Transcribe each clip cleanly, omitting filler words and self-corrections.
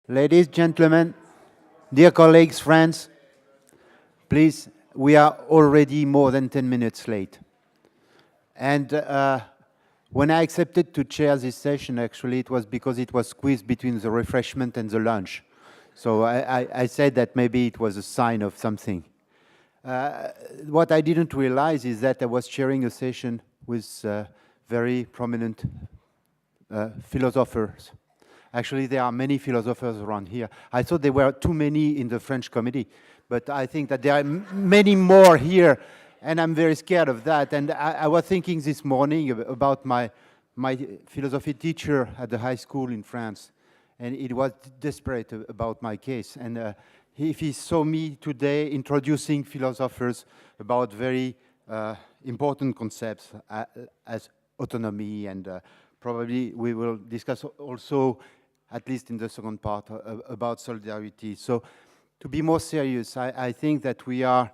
Ladies, gentlemen, dear colleagues, friends, please, we are already more than 10 minutes late. And when I accepted to chair this session, actually, it was because it was squeezed between the refreshment and the lunch. So I said that maybe it was a sign of something. What I didn't realize is that I was chairing a session with very prominent philosophers. Actually, there are many philosophers around here. I thought there were too many in the French committee, but I think that there are many more here, and I'm very scared of that. And I was thinking this morning about my philosophy teacher at the high school in France, and it was desperate about my case. And if he saw me today introducing philosophers about very important concepts as autonomy, and probably we will discuss also, at least in the second part, about solidarity. So to be more serious, I think that we have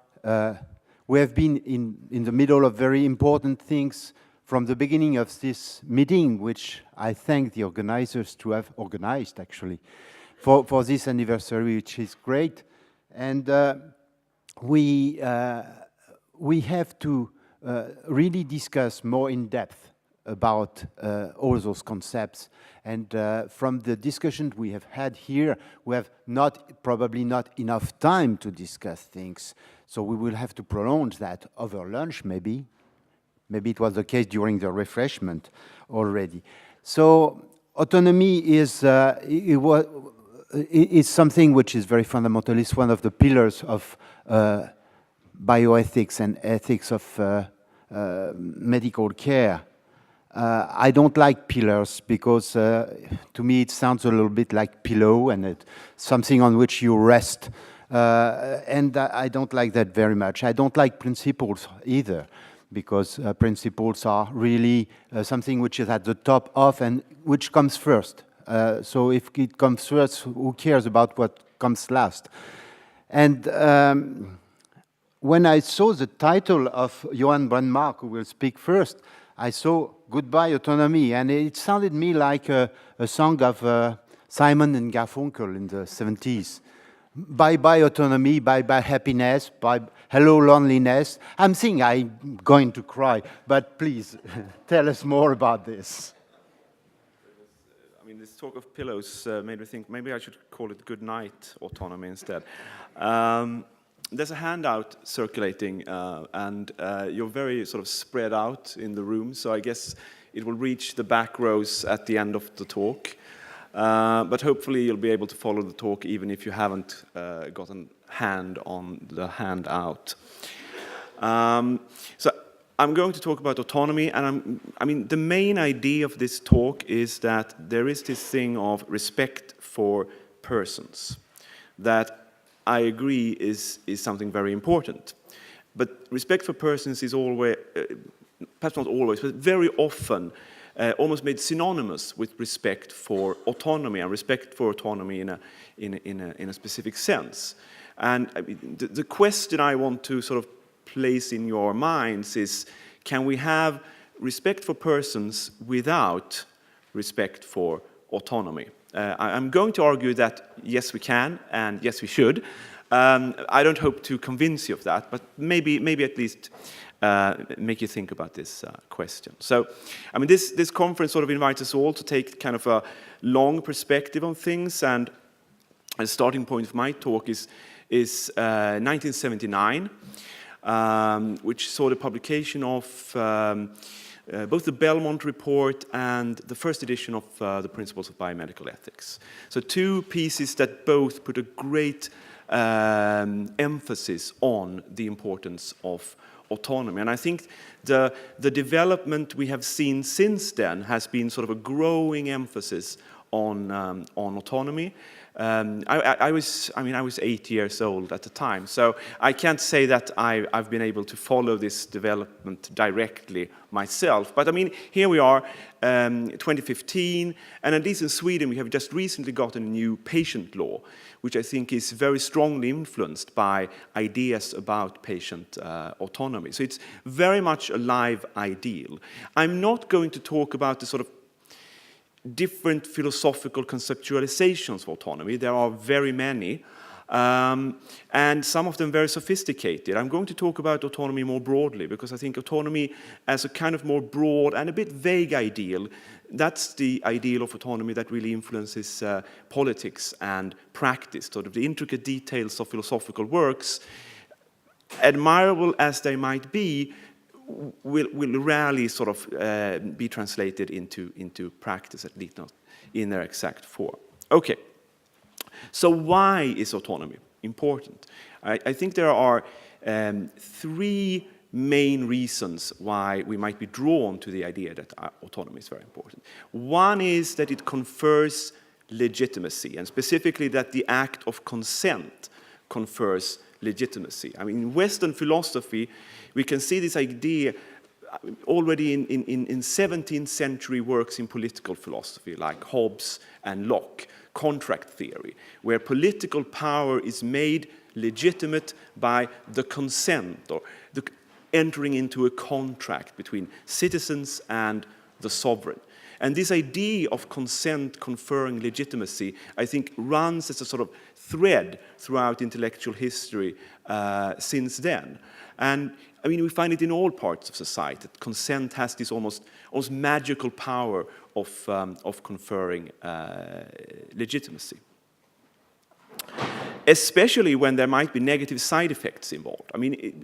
been in the middle of very important things from the beginning of this meeting, which I thank the organizers to have organized, actually, for this anniversary, which is great. And we have to really discuss more in depth about all those concepts. And from the discussion we have had here, we have probably not enough time to discuss things. So we will have to prolong that over lunch, maybe. Maybe it was the case during the refreshment already. So autonomy is something which is very fundamental. It's one of the pillars of bioethics and ethics of medical care. I don't like pillars because to me it sounds a little bit like pillow and it's something on which you rest. And I don't like that very much. I don't like principles either, because principles are really something which is at the top of and which comes first. So if it comes first, who cares about what comes last? And when I saw the title of Johan Brandmark, who will speak first, I saw Goodbye Autonomy, and it sounded me like a song of Simon and Garfunkel in the 70s. Bye-bye autonomy, bye-bye happiness, bye hello loneliness. I'm thinking I'm going to cry, but please tell us more about this. I mean, this talk of pillows made me think maybe I should call it Good Night Autonomy instead. There's a handout circulating, and you're very sort of spread out in the room, so I guess it will reach the back rows at the end of the talk. But hopefully you'll be able to follow the talk even if you haven't gotten hand on the handout. So I'm going to talk about autonomy, and I mean, the main idea of this talk is that there is this thing of respect for persons that I agree is something very important. But respect for persons is always, perhaps not always, but very often almost made synonymous with respect for autonomy and respect for autonomy in a specific sense. And I mean, the question I want to sort of place in your minds is, can we have respect for persons without respect for autonomy? I'm going to argue that yes, we can, and yes, we should. I don't hope to convince you of that, but maybe at least make you think about this question. So, I mean, this conference sort of invites us all to take kind of a long perspective on things, and the starting point of my talk is 1979, which saw the publication of both the Belmont Report and the first edition of the Principles of Biomedical Ethics. So two pieces that both put a great emphasis on the importance of autonomy. And I think the development we have seen since then has been sort of a growing emphasis on autonomy. I was 8 years old at the time, so I can't say that I've been able to follow this development directly myself. But I mean, here we are, 2015, and at least in Sweden we have just recently gotten a new patient law, which I think is very strongly influenced by ideas about patient autonomy. So it's very much a live ideal. I'm not going to talk about the sort of different philosophical conceptualizations of autonomy. There are very many, and some of them very sophisticated. I'm going to talk about autonomy more broadly, because I think autonomy as a kind of more broad and a bit vague ideal, that's the ideal of autonomy that really influences politics and practice, sort of the intricate details of philosophical works, admirable as they might be, will rarely sort of be translated into practice, at least not in their exact form. Okay, so why is autonomy important? I think there are three main reasons why we might be drawn to the idea that autonomy is very important. One is that it confers legitimacy, and specifically that the act of consent confers legitimacy. I mean, in Western philosophy, we can see this idea already in 17th century works in political philosophy, like Hobbes and Locke, contract theory, where political power is made legitimate by the consent, or the entering into a contract between citizens and the sovereign. And this idea of consent conferring legitimacy, I think, runs as a sort of thread throughout intellectual history since then. And I mean, we find it in all parts of society, that consent has this almost magical power of conferring legitimacy. Especially when there might be negative side effects involved. I mean,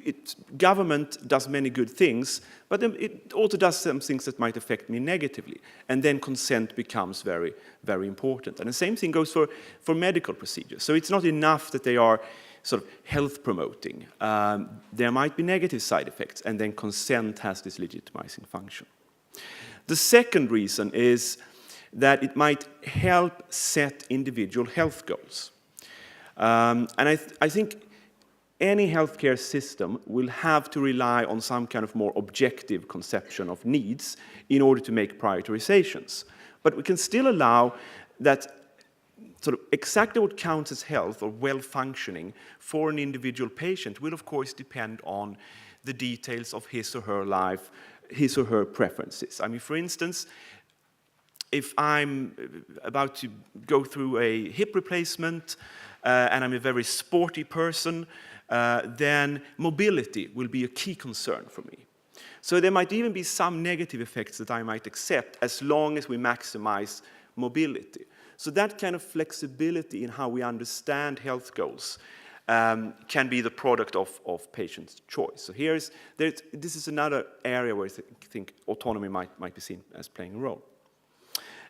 government does many good things, but it also does some things that might affect me negatively. And then consent becomes very, very important. And the same thing goes for medical procedures. So it's not enough that they are sort of health promoting. There might be negative side effects, and then consent has this legitimizing function. The second reason is that it might help set individual health goals. And I think any healthcare system will have to rely on some kind of more objective conception of needs in order to make prioritizations. But we can still allow that sort of exactly what counts as health or well-functioning for an individual patient will, of course, depend on the details of his or her life, his or her preferences. I mean, for instance, if I'm about to go through a hip replacement, and I'm a very sporty person, then mobility will be a key concern for me. So there might even be some negative effects that I might accept as long as we maximize mobility. So that kind of flexibility in how we understand health goals can be the product of patient's choice. So this is another area where I think autonomy might be seen as playing a role.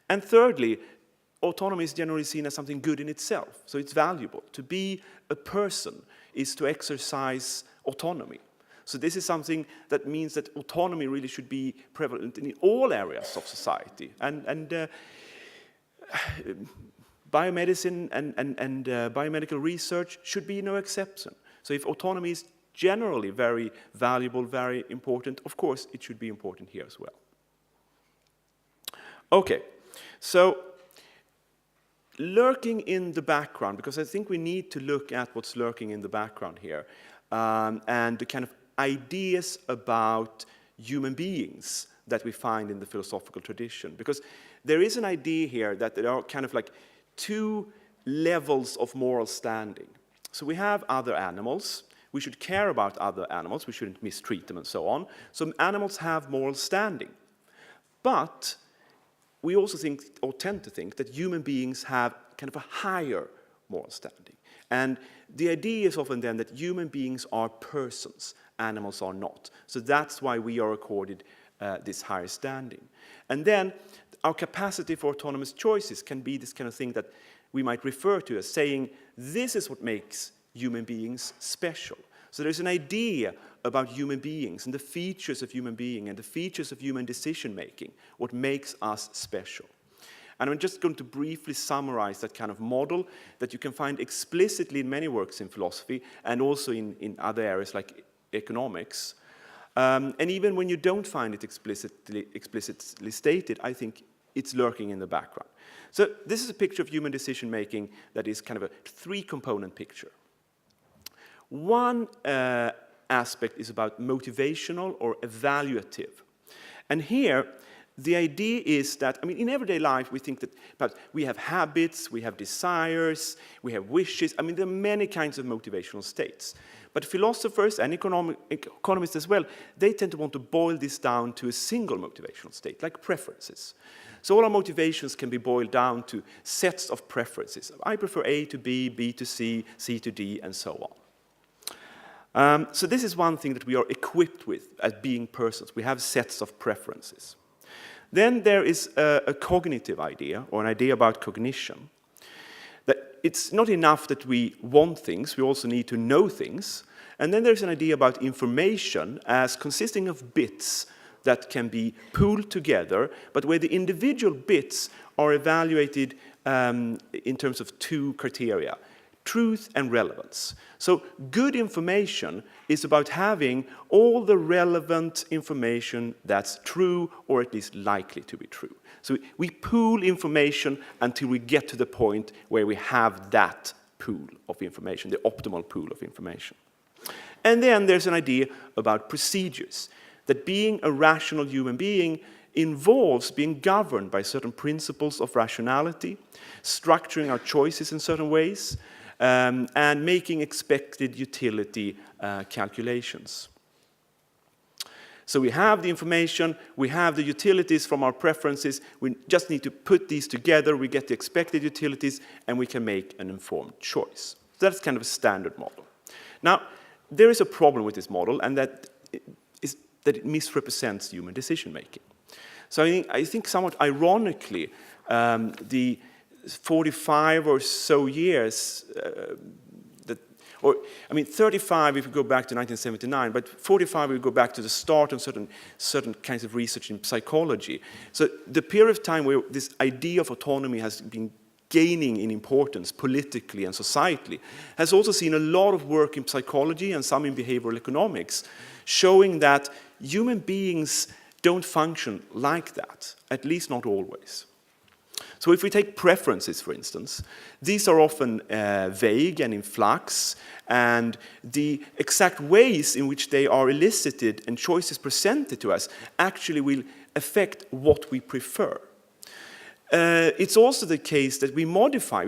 And thirdly, autonomy is generally seen as something good in itself, so it's valuable. To be a person is to exercise autonomy. So this is something that means that autonomy really should be prevalent in all areas of society. And biomedicine and biomedical research should be no exception. So if autonomy is generally very valuable, very important, of course it should be important here as well. Okay, so lurking in the background, because I think we need to look at what's lurking in the background here, and the kind of ideas about human beings that we find in the philosophical tradition. Because there is an idea here that there are kind of like two levels of moral standing. So we have other animals. We should care about other animals. We shouldn't mistreat them and so on. So animals have moral standing. But we also think, or tend to think, that human beings have kind of a higher moral standing. And the idea is often then that human beings are persons, animals are not. So that's why we are accorded this higher standing. And then our capacity for autonomous choices can be this kind of thing that we might refer to as saying, this is what makes human beings special. So there's an idea about human beings and the features of human being and the features of human decision-making, what makes us special. And I'm just going to briefly summarize that kind of model that you can find explicitly in many works in philosophy and also in other areas like economics. And even when you don't find it explicitly stated, I think it's lurking in the background. So this is a picture of human decision-making that is kind of a three-component picture. One aspect is about motivational or evaluative. And here, the idea is that, I mean, in everyday life, we think that we have habits, we have desires, we have wishes. I mean, there are many kinds of motivational states. But philosophers and economists as well, they tend to want to boil this down to a single motivational state, like preferences. So all our motivations can be boiled down to sets of preferences. I prefer A to B, B to C, C to D, and so on. So this is one thing that we are equipped with as being persons. We have sets of preferences. Then there is a cognitive idea, or an idea about cognition. That it's not enough that we want things, we also need to know things. And then there's an idea about information as consisting of bits that can be pooled together, but where the individual bits are evaluated in terms of two criteria: truth and relevance. So good information is about having all the relevant information that's true, or at least likely to be true. So we pool information until we get to the point where we have that pool of information, the optimal pool of information. And then there's an idea about procedures, that being a rational human being involves being governed by certain principles of rationality, structuring our choices in certain ways, and making expected utility calculations. So we have the information, we have the utilities from our preferences, we just need to put these together, we get the expected utilities, and we can make an informed choice. So that's kind of a standard model. Now, there is a problem with this model, and that it misrepresents human decision-making. So I think somewhat ironically, the 45 or so years, 35 if we go back to 1979, but 45 if we go back to the start of certain kinds of research in psychology. So the period of time where this idea of autonomy has been gaining in importance politically and societally has also seen a lot of work in psychology and some in behavioral economics, showing that human beings don't function like that, at least not always. So if we take preferences, for instance, these are often vague and in flux, and the exact ways in which they are elicited and choices presented to us actually will affect what we prefer. It's also the case that we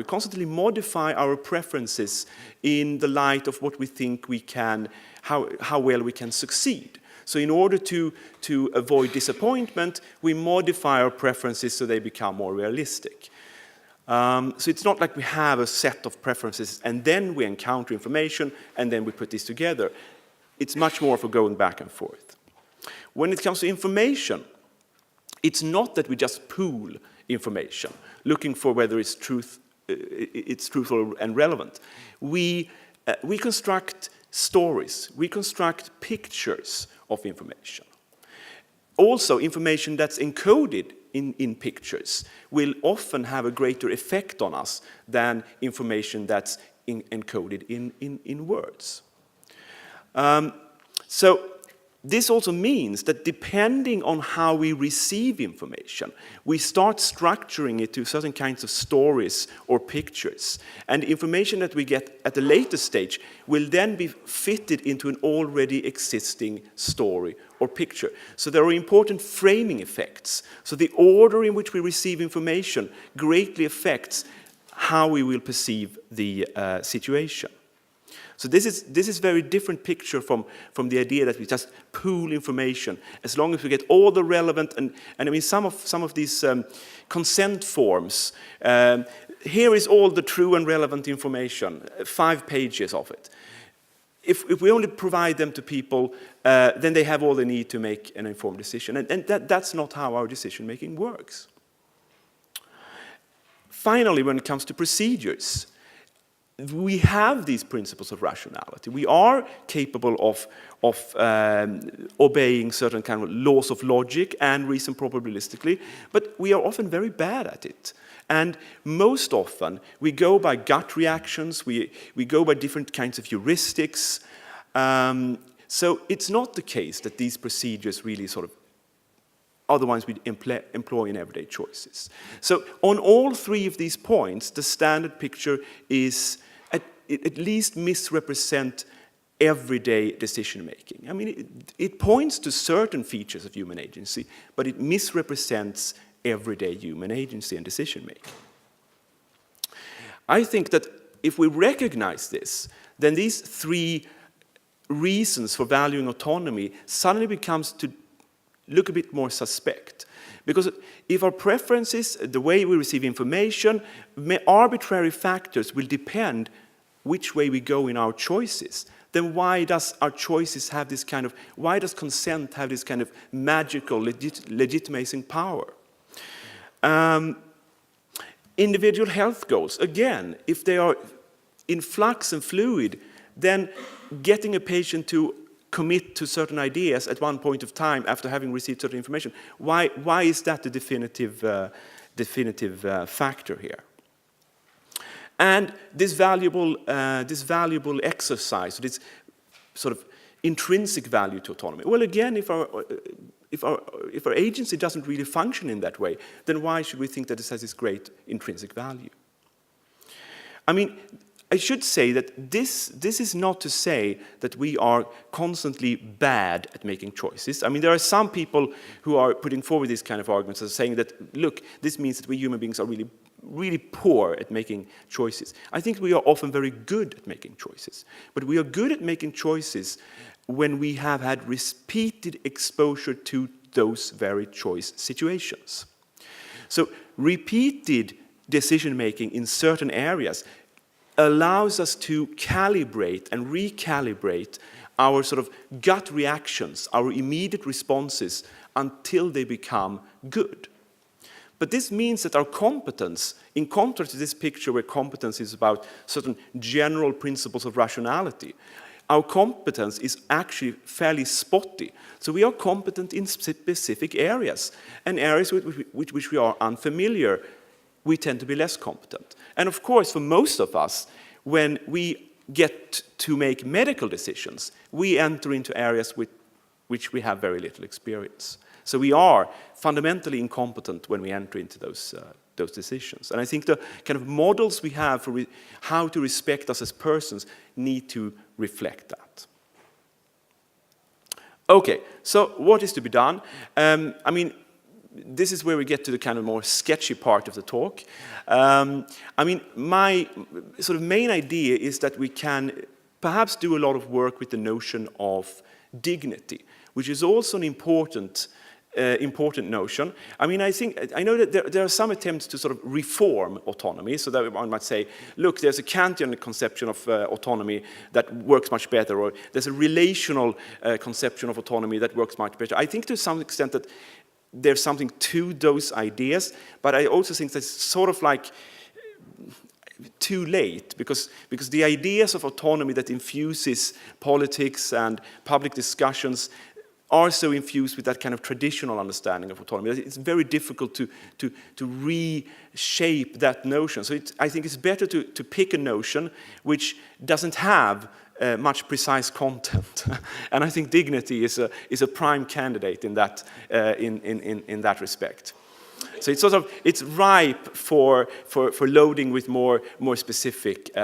constantly modify our preferences in the light of what we think we can, how well we can succeed. So in order to avoid disappointment, we modify our preferences so they become more realistic. So it's not like we have a set of preferences and then we encounter information and then we put these together. It's much more for going back and forth. When it comes to information, it's not that we just pool information, looking for whether it's truthful and relevant. We construct stories, we construct pictures of information. Also, information that's encoded in pictures will often have a greater effect on us than information that's encoded in words. So this also means that depending on how we receive information, we start structuring it to certain kinds of stories or pictures. And information that we get at a later stage will then be fitted into an already existing story or picture. So there are important framing effects. So the order in which we receive information greatly affects how we will perceive the situation. So this is a very different picture from the idea that we just pool information as long as we get all the relevant and I mean some of these consent forms. Here is all the true and relevant information, 5 pages of it. If we only provide them to people, then they have all they need to make an informed decision, and that's not how our decision making works. Finally, when it comes to procedures, we have these principles of rationality. We are capable of obeying certain kind of laws of logic and reason probabilistically, but we are often very bad at it. And most often, we go by gut reactions, we go by different kinds of heuristics. So it's not the case that these procedures really sort of are the ones we employ in everyday choices. So on all 3 of these points, the standard picture is at least misrepresent everyday decision-making. I mean, it points to certain features of human agency, but it misrepresents everyday human agency and decision-making. I think that if we recognize this, then these three reasons for valuing autonomy suddenly becomes to look a bit more suspect. Because if our preferences, the way we receive information, arbitrary factors will depend which way we go in our choices, then why does our choices have this kind of, why does consent have this kind of magical legitimizing power? Individual health goals, again, if they are in flux and fluid, then getting a patient to commit to certain ideas at one point of time after having received certain information, why is that the definitive factor here? And this valuable exercise, this sort of intrinsic value to autonomy. Well, again, if our agency doesn't really function in that way, then why should we think that this has this great intrinsic value? I mean, I should say that this is not to say that we are constantly bad at making choices. I mean, there are some people who are putting forward these kind of arguments as saying that, look, this means that we human beings are really poor at making choices. I think we are often very good at making choices. But we are good at making choices when we have had repeated exposure to those very choice situations. So repeated decision-making in certain areas allows us to calibrate and recalibrate our sort of gut reactions, our immediate responses, until they become good. But this means that our competence, in contrast to this picture where competence is about certain general principles of rationality, our competence is actually fairly spotty. So we are competent in specific areas, and areas with which we are unfamiliar, we tend to be less competent. And of course, for most of us, when we get to make medical decisions, we enter into areas with which we have very little experience. So we are fundamentally incompetent when we enter into those decisions. And I think the kind of models we have for how to respect us as persons need to reflect that. Okay, so what is to be done? I mean, this is where we get to the kind of more sketchy part of the talk. I mean, my sort of main idea is that we can perhaps do a lot of work with the notion of dignity, which is also an important notion. I mean, I know that there are some attempts to sort of reform autonomy, so that one might say, look, there's a Kantian conception of autonomy that works much better, or there's a relational conception of autonomy that works much better. I think to some extent that there's something to those ideas, but I also think that's sort of like too late, because the ideas of autonomy that infuses politics and public discussions are so infused with that kind of traditional understanding of autonomy. It's very difficult to reshape that notion. So I think it's better to pick a notion which doesn't have much precise content. And I think dignity is a prime candidate in that, in that respect. So it's ripe for loading with more specific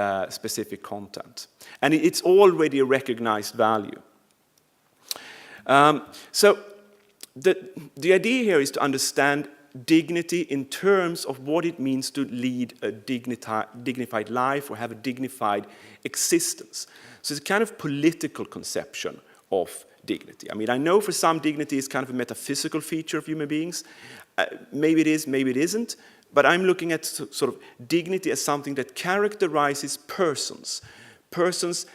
content. And it's already a recognized value. So the idea here is to understand dignity in terms of what it means to lead a dignified life or have a dignified existence. So it's a kind of political conception of dignity. I mean, I know for some dignity is kind of a metaphysical feature of human beings. Maybe it is, maybe it isn't. But I'm looking at sort of dignity as something that characterizes persons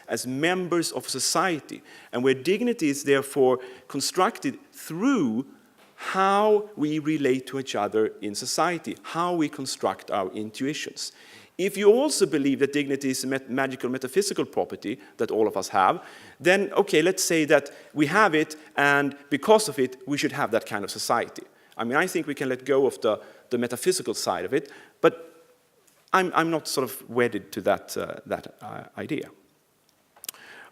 as members of society, and where dignity is therefore constructed through how we relate to each other in society, how we construct our intuitions. If you also believe that dignity is a magical metaphysical property that all of us have, then okay, let's say that we have it, and because of it, we should have that kind of society. I mean, I think we can let go of the metaphysical side of it, but I'm not sort of wedded to that idea.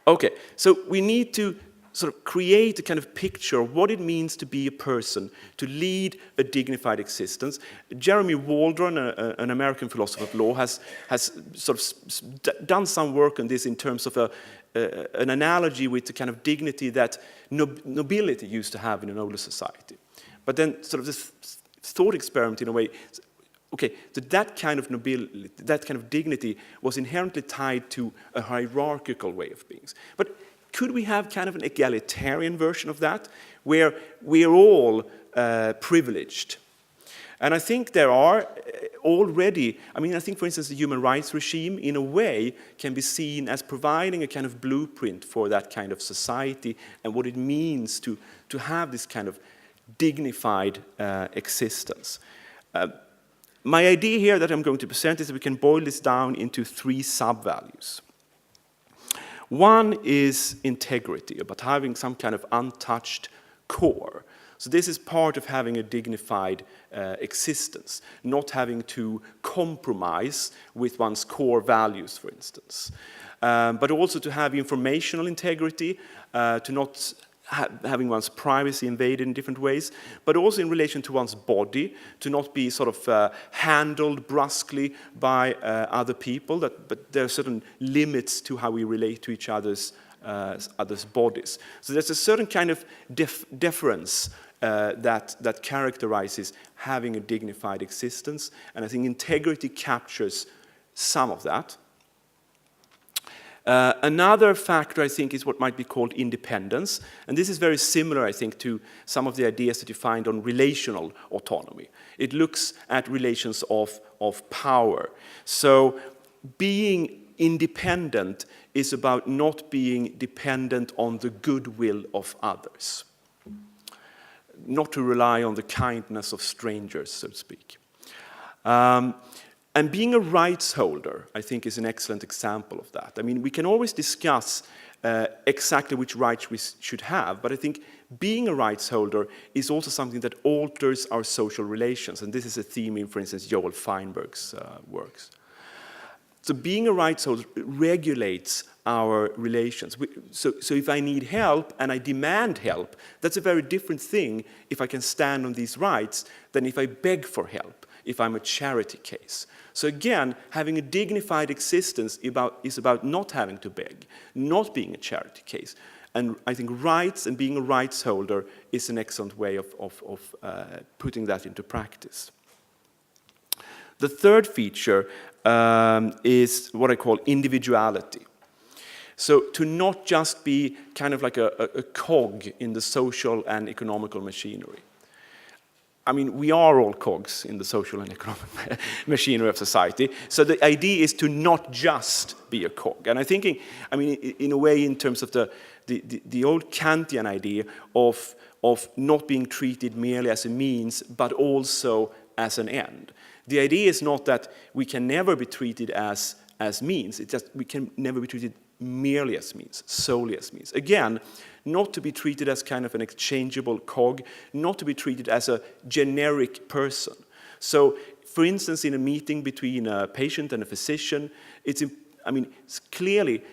Okay, so we need to sort of create a kind of picture of what it means to be a person, to lead a dignified existence. Jeremy Waldron, an American philosopher of law, has sort of done some work on this in terms of an analogy with the kind of dignity that nobility used to have in an older society. But then sort of this thought experiment in a way, okay, so that kind of nobility, that kind of dignity was inherently tied to a hierarchical way of being. But could we have kind of an egalitarian version of that, where we're all privileged? And I think there are already, I think, for instance, the human rights regime, in a way, can be seen as providing a kind of blueprint for that kind of society and what it means to have this kind of dignified existence. My idea here that I'm going to present is that we can boil this down into 3 sub-values. One is integrity, about having some kind of untouched core. So this is part of having a dignified existence, not having to compromise with one's core values, for instance. But also to have informational integrity, to not having one's privacy invaded in different ways, but also in relation to one's body, to not be sort of handled brusquely by other people, but there are certain limits to how we relate to each other's bodies. So there's a certain kind of deference that characterizes having a dignified existence, and I think integrity captures some of that. Another factor, I think, is what might be called independence, and this is very similar, I think, to some of the ideas that you find on relational autonomy. It looks at relations of power. So being independent is about not being dependent on the goodwill of others, not to rely on the kindness of strangers, so to speak. And being a rights holder, I think, is an excellent example of that. I mean, we can always discuss exactly which rights we should have, but I think being a rights holder is also something that alters our social relations, and this is a theme in, for instance, Joel Feinberg's works. So being a rights holder regulates our relations. So if I need help and I demand help, that's a very different thing if I can stand on these rights than if I beg for help, if I'm a charity case. So again, having a dignified existence is about not having to beg, not being a charity case. And I think rights and being a rights holder is an excellent way of putting that into practice. The third feature is what I call individuality. So to not just be kind of like a cog in the social and economical machinery. I mean, we are all cogs in the social and economic machinery of society. So the idea is to not just be a cog. And I'm thinking, I mean, in a way, in terms of the old Kantian idea of not being treated merely as a means, but also as an end. The idea is not that we can never be treated as means. It's just we can never be treated merely as means, solely as means. Again, not to be treated as kind of an exchangeable cog, not to be treated as a generic person. So, for instance, in a meeting between a patient and a physician, it's clearly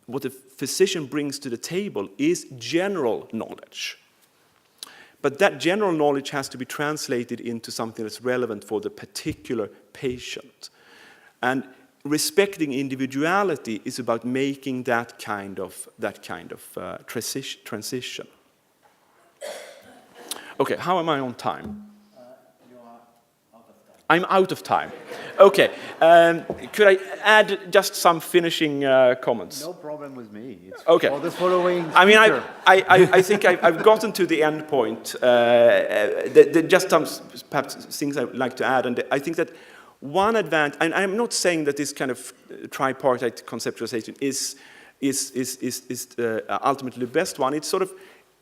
what the physician brings to the table is general knowledge. But that general knowledge has to be translated into something that's relevant for the particular patient. And respecting individuality is about making that kind of transition. Okay, how am I on time? You are out of time. I'm out of time. Okay, could I add just some finishing comments? No problem with me. It's okay. for the following I mean, speaker. I think I've gotten to the end point. Just some perhaps things I'd like to add, and I think that one advantage, and I'm not saying that this kind of tripartite conceptualization is ultimately the best one. It's sort of,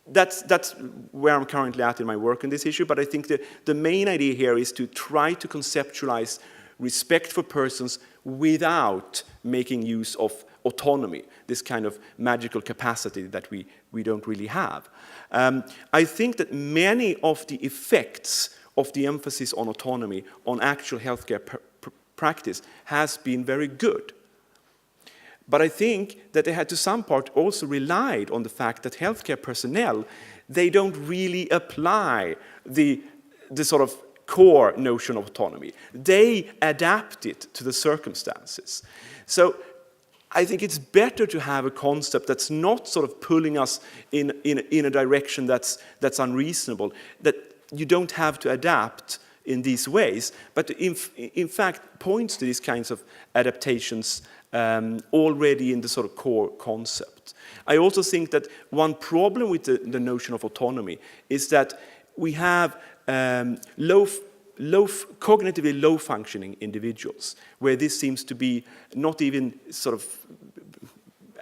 that's where I'm currently at in my work on this issue, but I think the main idea here is to try to conceptualize respect for persons without making use of autonomy, this kind of magical capacity that we don't really have. I think that many of the effects of the emphasis on autonomy, on actual healthcare practice, has been very good. But I think that they had to some part also relied on the fact that healthcare personnel, they don't really apply the sort of core notion of autonomy. They adapt it to the circumstances. So I think it's better to have a concept that's not sort of pulling us in a direction that's unreasonable, that you don't have to adapt in these ways, but in fact points to these kinds of adaptations already in the sort of core concept. I also think that one problem with the notion of autonomy is that we have cognitively low-functioning individuals, where this seems to be not even sort of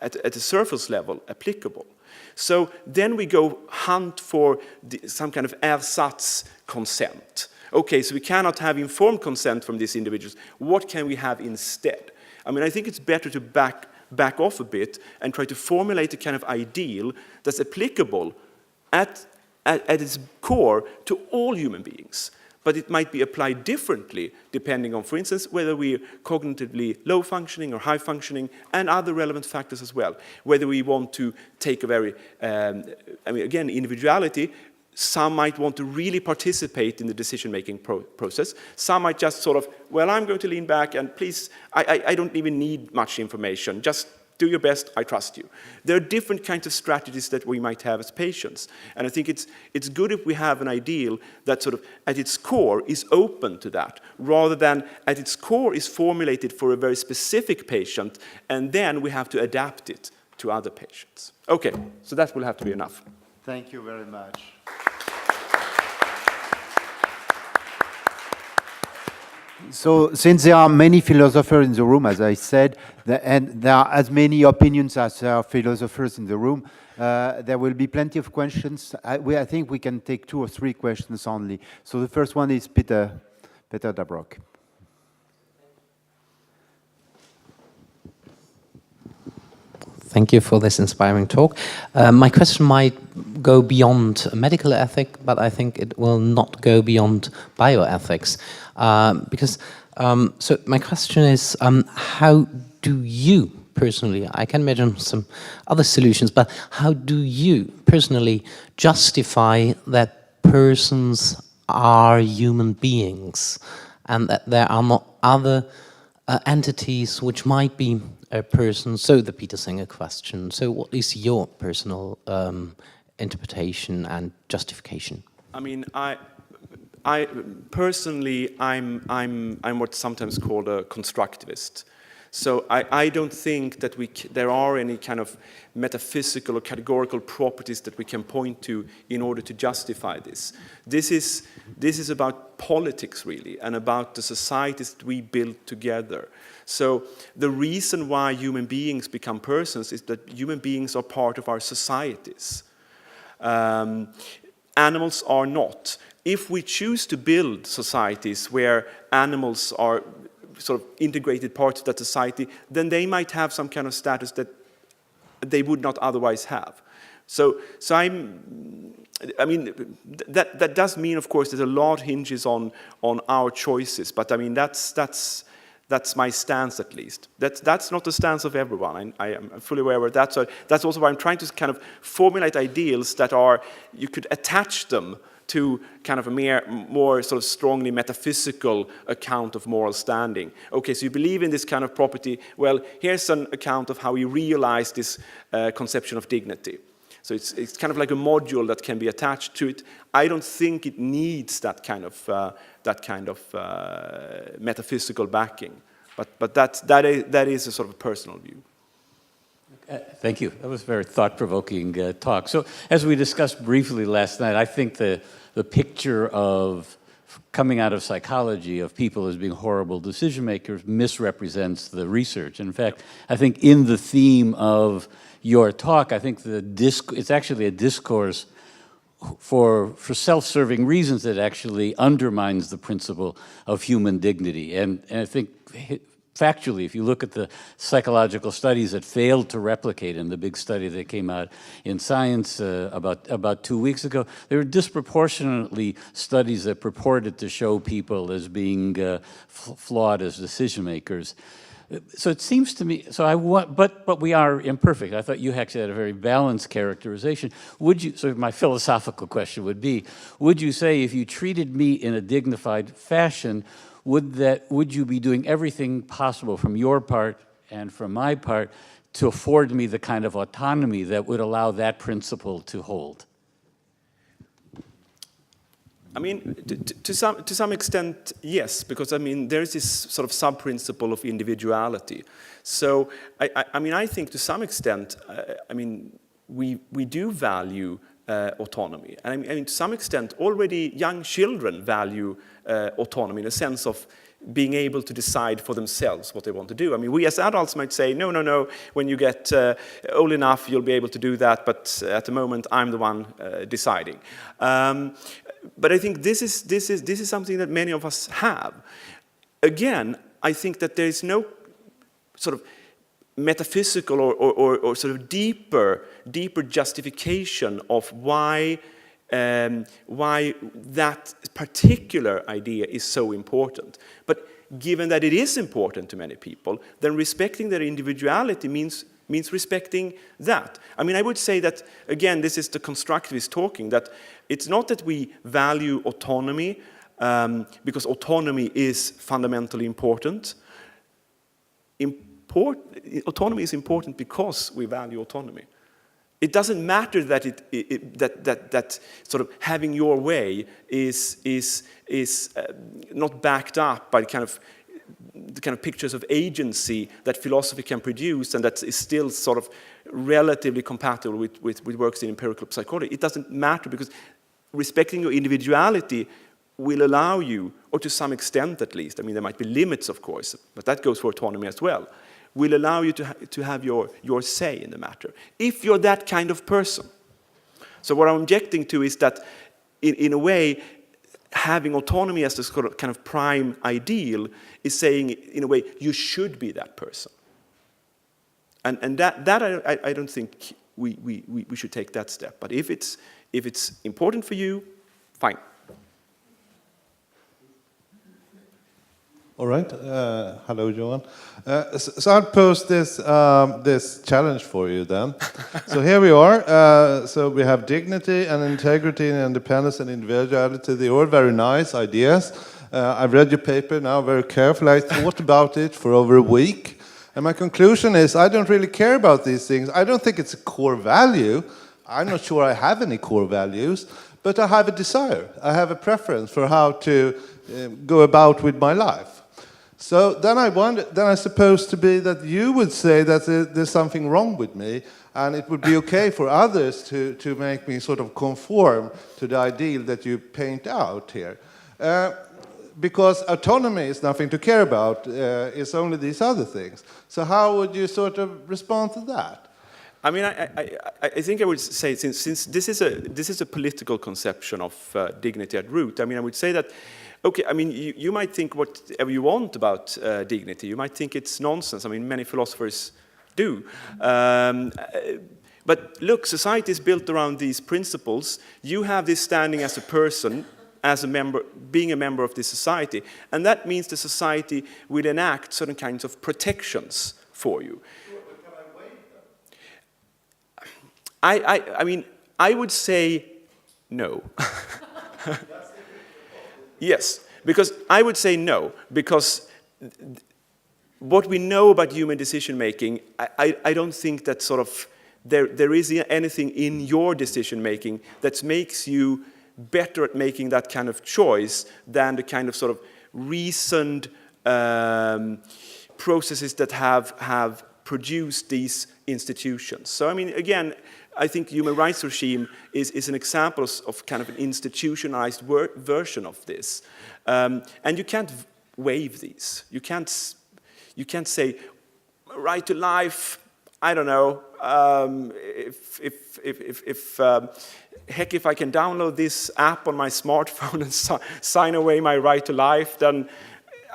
at a surface level applicable. So then we go hunt for some kind of ersatz consent. Okay, so we cannot have informed consent from these individuals. What can we have instead? I mean, I think it's better to back off a bit and try to formulate a kind of ideal that's applicable at its core to all human beings. But it might be applied differently depending on, for instance, whether we're cognitively low functioning or high functioning, and other relevant factors as well. Whether we want to take a very, I mean, again, individuality. Some might want to really participate in the decision-making process. Some might just sort of, well, I'm going to lean back and please, I don't even need much information. Just do your best, I trust you. There are different kinds of strategies that we might have as patients. And I think it's good if we have an ideal that sort of at its core is open to that, rather than at its core is formulated for a very specific patient, and then we have to adapt it to other patients. Okay, so that will have to be enough. Thank you very much. So, since there are many philosophers in the room, as I said, and there are as many opinions as there are philosophers in the room, there will be plenty of questions. I think we can take 2 or 3 questions only. So the first one is Peter Dabrock. Thank you for this inspiring talk. My question might go beyond medical ethic, but I think it will not go beyond bioethics. So my question is, how do you personally, I can imagine some other solutions, but how do you personally justify that persons are human beings and that there are not other entities which might be a person? So the Peter Singer question. So what is your personal interpretation and justification? I mean, I personally, I'm what's sometimes called a constructivist. So I don't think that there are any kind of metaphysical or categorical properties that we can point to in order to justify this. This is about politics, really, and about the societies that we build together. So the reason why human beings become persons is that human beings are part of our societies. Animals are not. If we choose to build societies where animals are sort of integrated parts of that society, then they might have some kind of status that they would not otherwise have. So I mean, that does mean, of course, that a lot hinges on our choices. But I mean, that's my stance, at least. That's not the stance of everyone. I am fully aware of that. So that's also why I'm trying to kind of formulate ideals that are, you could attach them to kind of a more sort of strongly metaphysical account of moral standing. Okay, so you believe in this kind of property. Well, here's an account of how we realize this conception of dignity. So it's kind of like a module that can be attached to it. I don't think it needs that kind of metaphysical backing. But that is a sort of a personal view. Thank you. That was a very thought-provoking talk. So, as we discussed briefly last night, I think the picture of coming out of psychology of people as being horrible decision makers misrepresents the research. In fact, I think in the theme of your talk, I think it's actually a discourse for self-serving reasons that actually undermines the principle of human dignity. And I think factually, if you look at the psychological studies that failed to replicate in the big study that came out in Science about 2 weeks ago, there were disproportionately studies that purported to show people as being flawed as decision makers. So it seems to me, so I want, but we are imperfect. I thought you actually had a very balanced characterization. Would you, so my philosophical question would be, would you say if you treated me in a dignified fashion, would you be doing everything possible from your part and from my part to afford me the kind of autonomy that would allow that principle to hold? I mean, to some extent, yes, because I mean, there's this sort of sub-principle of individuality. So, I mean, I think to some extent, I mean, we do value autonomy. And I mean, to some extent, already young children value autonomy in a sense of being able to decide for themselves what they want to do. I mean, we as adults might say, no, no, no, when you get old enough, you'll be able to do that, but at the moment, I'm the one deciding. But I think this is something that many of us have. Again, I think that there is no sort of metaphysical or sort of deeper justification of why that particular idea is so important. But given that it is important to many people, then respecting their individuality means respecting that. I mean, I would say that, again, this is the constructivist talking, that it's not that we value autonomy because autonomy is fundamentally important. Autonomy is important because we value autonomy. It doesn't matter that that sort of having your way is not backed up by the kind of pictures of agency that philosophy can produce, and that is still sort of relatively compatible with works in empirical psychology. It doesn't matter, because respecting your individuality will allow you, or to some extent at least, I mean, there might be limits, of course, but that goes for autonomy as well, will allow you to have your say in the matter, if you're that kind of person. So what I'm objecting to is that, in a way, having autonomy as this kind of prime ideal is saying, in a way, you should be that person. And that I don't think we should take that step. But if it's important for you, fine. All right. Hello, Johan. So I'll pose this challenge for you then. So here we are. So we have dignity and integrity and independence and individuality. They're all very nice ideas. I've read your paper now very carefully. I thought about it for over a week. And my conclusion is I don't really care about these things. I don't think it's a core value. I'm not sure I have any core values. But I have a desire. I have a preference for how to go about with my life. So then I suppose to be that you would say that there's something wrong with me, and it would be okay for others to make me sort of conform to the ideal that you paint out here. Because autonomy is nothing to care about, it's only these other things. So how would you sort of respond to that? I mean, I think I would say, since this is a political conception of dignity at root, I mean, I would say that, okay, I mean, you might think whatever you want about dignity. You might think it's nonsense. I mean, many philosophers do. But look, society is built around these principles. You have this standing as a person, as a member, being a member of this society. And that means the society will enact certain kinds of protections for you. I mean, I would say no. Yes, because I would say no, because what we know about human decision-making, I don't think that sort of there is anything in your decision-making that makes you better at making that kind of choice than the kind of sort of reasoned processes that have produced these institutions. So, I mean, again, I think human rights regime is an example of kind of an institutionalized version of this. And you can't waive these. You can't say, right to life, I don't know, heck, if I can download this app on my smartphone and sign away my right to life, then,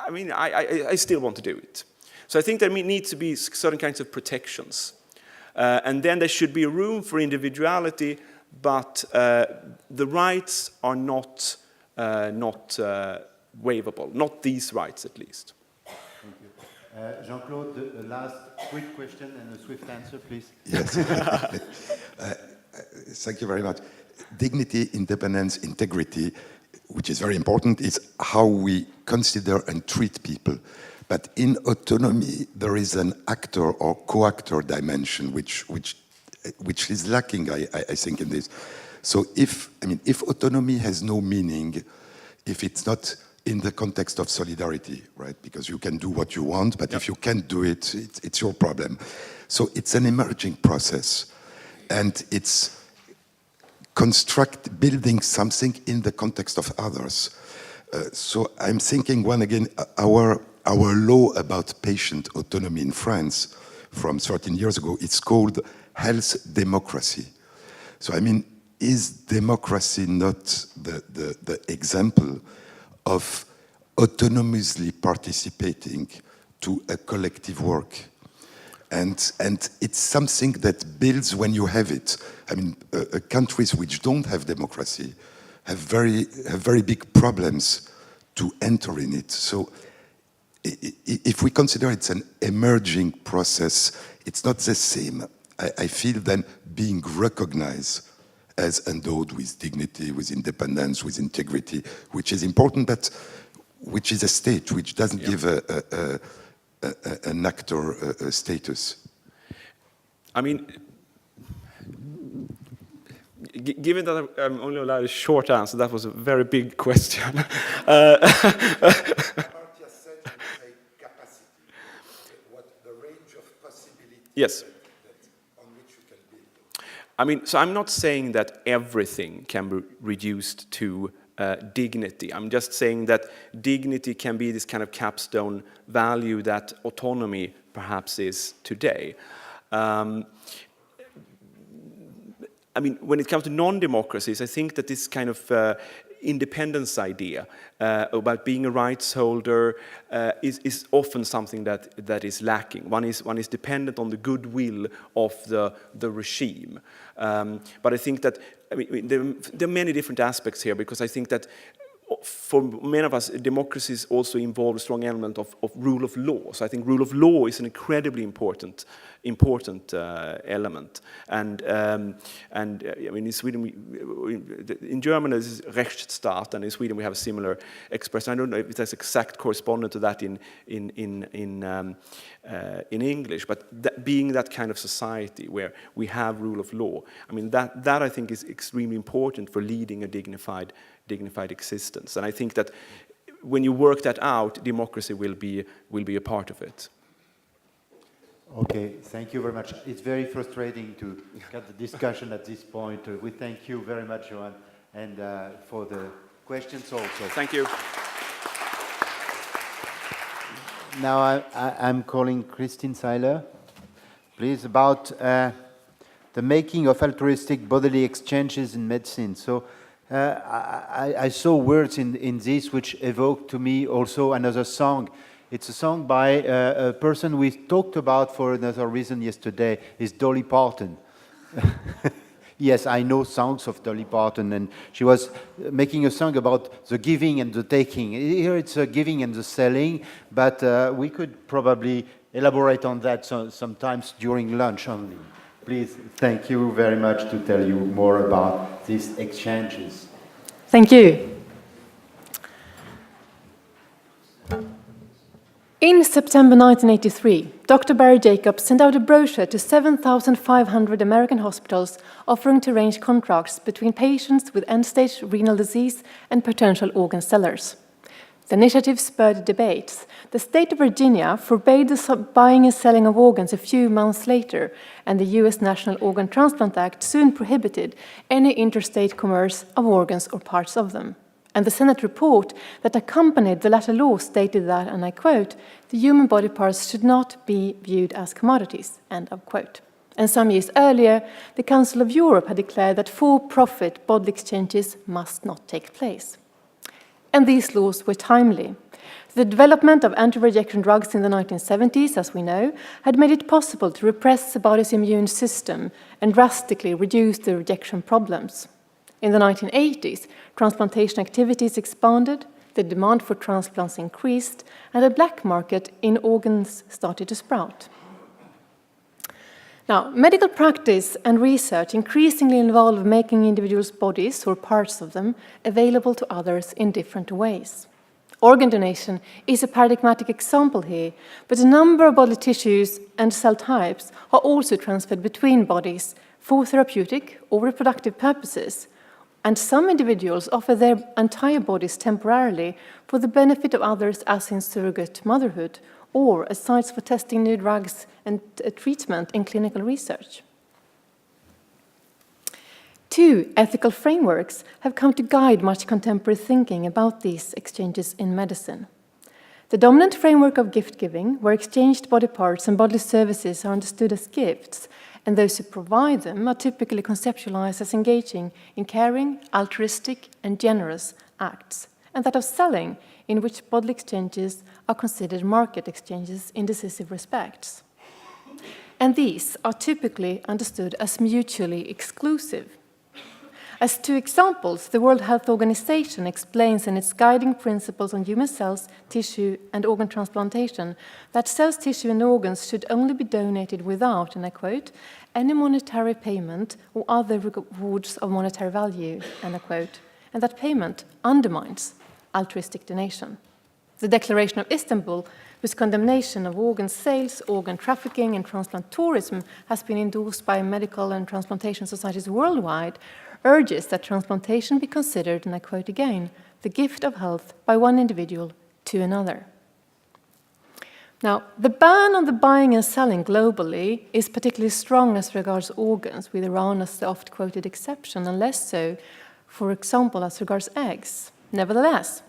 I mean, I still want to do it. So I think there needs to be certain kinds of protections. And then there should be room for individuality, but the rights are not waivable, not these rights at least. Jean-Claude, the last quick question and a swift answer, please. Yes. Thank you very much. Dignity, independence, integrity, which is very important, is how we consider and treat people. But in autonomy, there is an actor or co-actor dimension which is lacking, I think, in this. So if autonomy has no meaning, if it's not in the context of solidarity, right? Because you can do what you want, but if you can't do it, it's your problem. So it's an emerging process, and it's building something in the context of others. So I'm thinking, our law about patient autonomy in France from 13 years ago, it's called health democracy. So is democracy not the example of autonomously participating to a collective work? And it's something that builds when you have it. Countries which don't have democracy have very big problems to enter in it. So if we consider it's an emerging process, it's not the same. I feel then being recognized as endowed with dignity, with independence, with integrity, which is important, but which is a state, which doesn't give an actor status. Given that I'm only allowed a short answer, that was a very big question. Yes. So I'm not saying that everything can be reduced to dignity. I'm just saying that dignity can be this kind of capstone value that autonomy perhaps is today. When it comes to non-democracies, I think that this kind of independence idea about being a rights holder is often something that is lacking. One is dependent on the goodwill of the regime. But I think that there are many different aspects here, because I think that for many of us, democracies also involve a strong element of rule of law. So I think rule of law is an incredibly important element. And in Sweden, in German this is Rechtsstaat, and in Sweden we have a similar expression. I don't know if there's exact correspondent to that in English, but being that kind of society where we have rule of law, that I think is extremely important for leading a dignified existence. And I think that when you work that out, democracy will be a part of it. Okay, thank you very much. It's very frustrating to cut the discussion at this point. We thank you very much, Johan, and for the questions also. Thank you. Now I'm calling Christine Seiler, please, about the making of altruistic bodily exchanges in medicine. So I saw words in this which evoked to me also another song. It's a song by a person we talked about for another reason yesterday, is Dolly Parton. Yes, I know songs of Dolly Parton, and she was making a song about the giving and the taking. Here it's a giving and the selling, but we could probably elaborate on that sometimes during lunch only. Please, thank you very much to tell you more about these exchanges. Thank you. In September 1983, Dr. Barry Jacobs sent out a brochure to 7,500 American hospitals offering to arrange contracts between patients with end-stage renal disease and potential organ sellers. The initiative spurred debates. The state of Virginia forbade the buying and selling of organs a few months later, and the U.S. National Organ Transplant Act soon prohibited any interstate commerce of organs or parts of them. And the Senate report that accompanied the latter law stated that, and I quote, "the human body parts should not be viewed as commodities," end of quote. And some years earlier, the Council of Europe had declared that for-profit bodily exchanges must not take place. And these laws were timely. The development of anti-rejection drugs in the 1970s, as we know, had made it possible to repress the body's immune system and drastically reduce the rejection problems. In the 1980s, transplantation activities expanded, the demand for transplants increased, and a black market in organs started to sprout. Now, medical practice and research increasingly involve making individuals' bodies, or parts of them, available to others in different ways. Organ donation is a paradigmatic example here, but a number of bodily tissues and cell types are also transferred between bodies for therapeutic or reproductive purposes, and some individuals offer their entire bodies temporarily for the benefit of others, as in surrogate motherhood, or as sites for testing new drugs and treatment in clinical research. Two ethical frameworks have come to guide much contemporary thinking about these exchanges in medicine. The dominant framework of gift-giving, where exchanged body parts and bodily services are understood as gifts, and those who provide them are typically conceptualized as engaging in caring, altruistic, and generous acts, and that of selling, in which bodily exchanges are considered market exchanges in decisive respects. And these are typically understood as mutually exclusive. As two examples, the World Health Organization explains in its guiding principles on human cells, tissue, and organ transplantation that cells, tissue, and organs should only be donated without, and I quote, any monetary payment or other rewards of monetary value, and I quote, and that payment undermines altruistic donation. The Declaration of Istanbul, whose condemnation of organ sales, organ trafficking, and transplant tourism has been endorsed by medical and transplantation societies worldwide, urges that transplantation be considered, and I quote again, the gift of health by one individual to another. Now, the ban on the buying and selling globally is particularly strong as regards organs, with Iran as the oft-quoted exception, and less so, for example, as regards eggs. Nevertheless,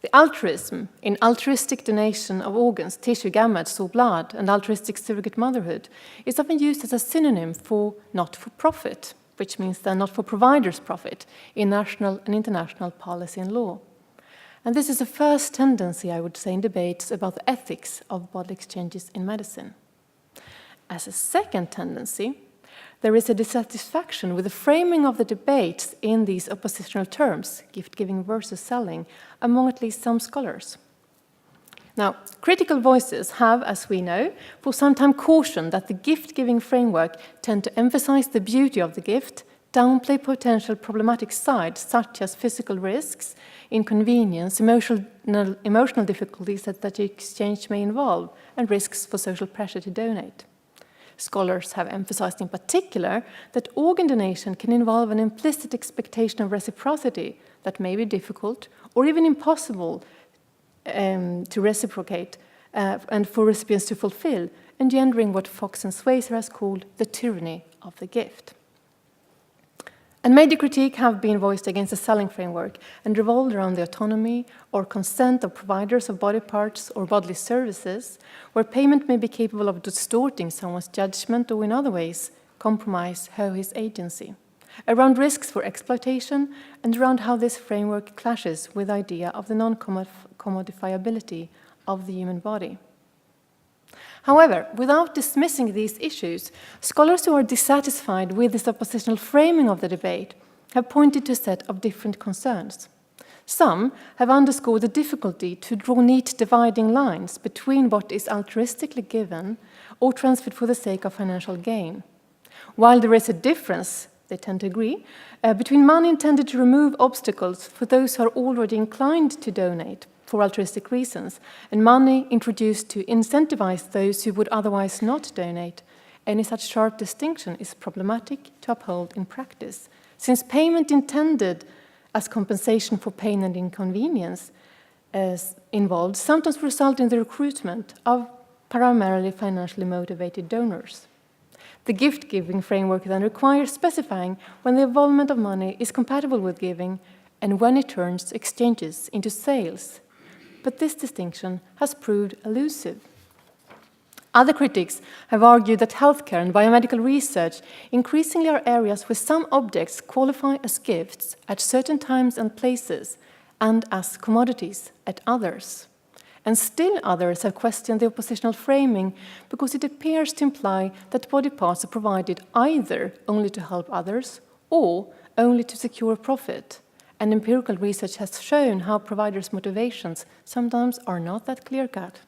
the altruism in altruistic donation of organs, tissue, gametes, or blood, and altruistic surrogate motherhood is often used as a synonym for not-for-profit, which means they're not for providers' profit in national and international policy and law. And this is a first tendency, I would say, in debates about the ethics of bodily exchanges in medicine. As a second tendency, there is a dissatisfaction with the framing of the debates in these oppositional terms, gift-giving versus selling, among at least some scholars. Now, critical voices have, as we know, for some time cautioned that the gift-giving framework tend to emphasize the beauty of the gift, downplay potential problematic sides such as physical risks, inconvenience, emotional difficulties that the exchange may involve, and risks for social pressure to donate. Scholars have emphasized in particular that organ donation can involve an implicit expectation of reciprocity that may be difficult or even impossible to reciprocate and for recipients to fulfill, engendering what Fox and Swayzer has called the tyranny of the gift. And major critique have been voiced against the selling framework and revolved around the autonomy or consent of providers of body parts or bodily services, where payment may be capable of distorting someone's judgment or in other ways compromise her or his agency, around risks for exploitation, and around how this framework clashes with the idea of the non-commodifiability of the human body. However, without dismissing these issues, scholars who are dissatisfied with this oppositional framing of the debate have pointed to a set of different concerns. Some have underscored the difficulty to draw neat dividing lines between what is altruistically given or transferred for the sake of financial gain. While there is a difference, they tend to agree, between money intended to remove obstacles for those who are already inclined to donate for altruistic reasons, and money introduced to incentivize those who would otherwise not donate, any such sharp distinction is problematic to uphold in practice, since payment intended as compensation for pain and inconvenience involved sometimes result in the recruitment of primarily financially motivated donors. The gift-giving framework then requires specifying when the involvement of money is compatible with giving and when it turns exchanges into sales. But this distinction has proved elusive. Other critics have argued that healthcare and biomedical research increasingly are areas where some objects qualify as gifts at certain times and places and as commodities at others. And still others have questioned the oppositional framing because it appears to imply that body parts are provided either only to help others or only to secure profit, and empirical research has shown how providers' motivations sometimes are not that clear-cut.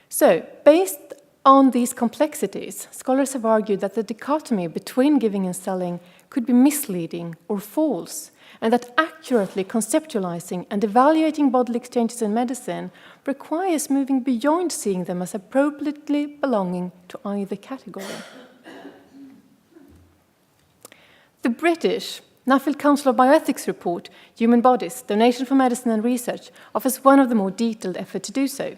So, based on these complexities, scholars have argued that the dichotomy between giving and selling could be misleading or false, and that accurately conceptualizing and evaluating bodily exchanges in medicine requires moving beyond seeing them as appropriately belonging to either category. The British Nuffield Council of Bioethics report, Human Bodies, Donation for Medicine and Research, offers one of the more detailed efforts to do so.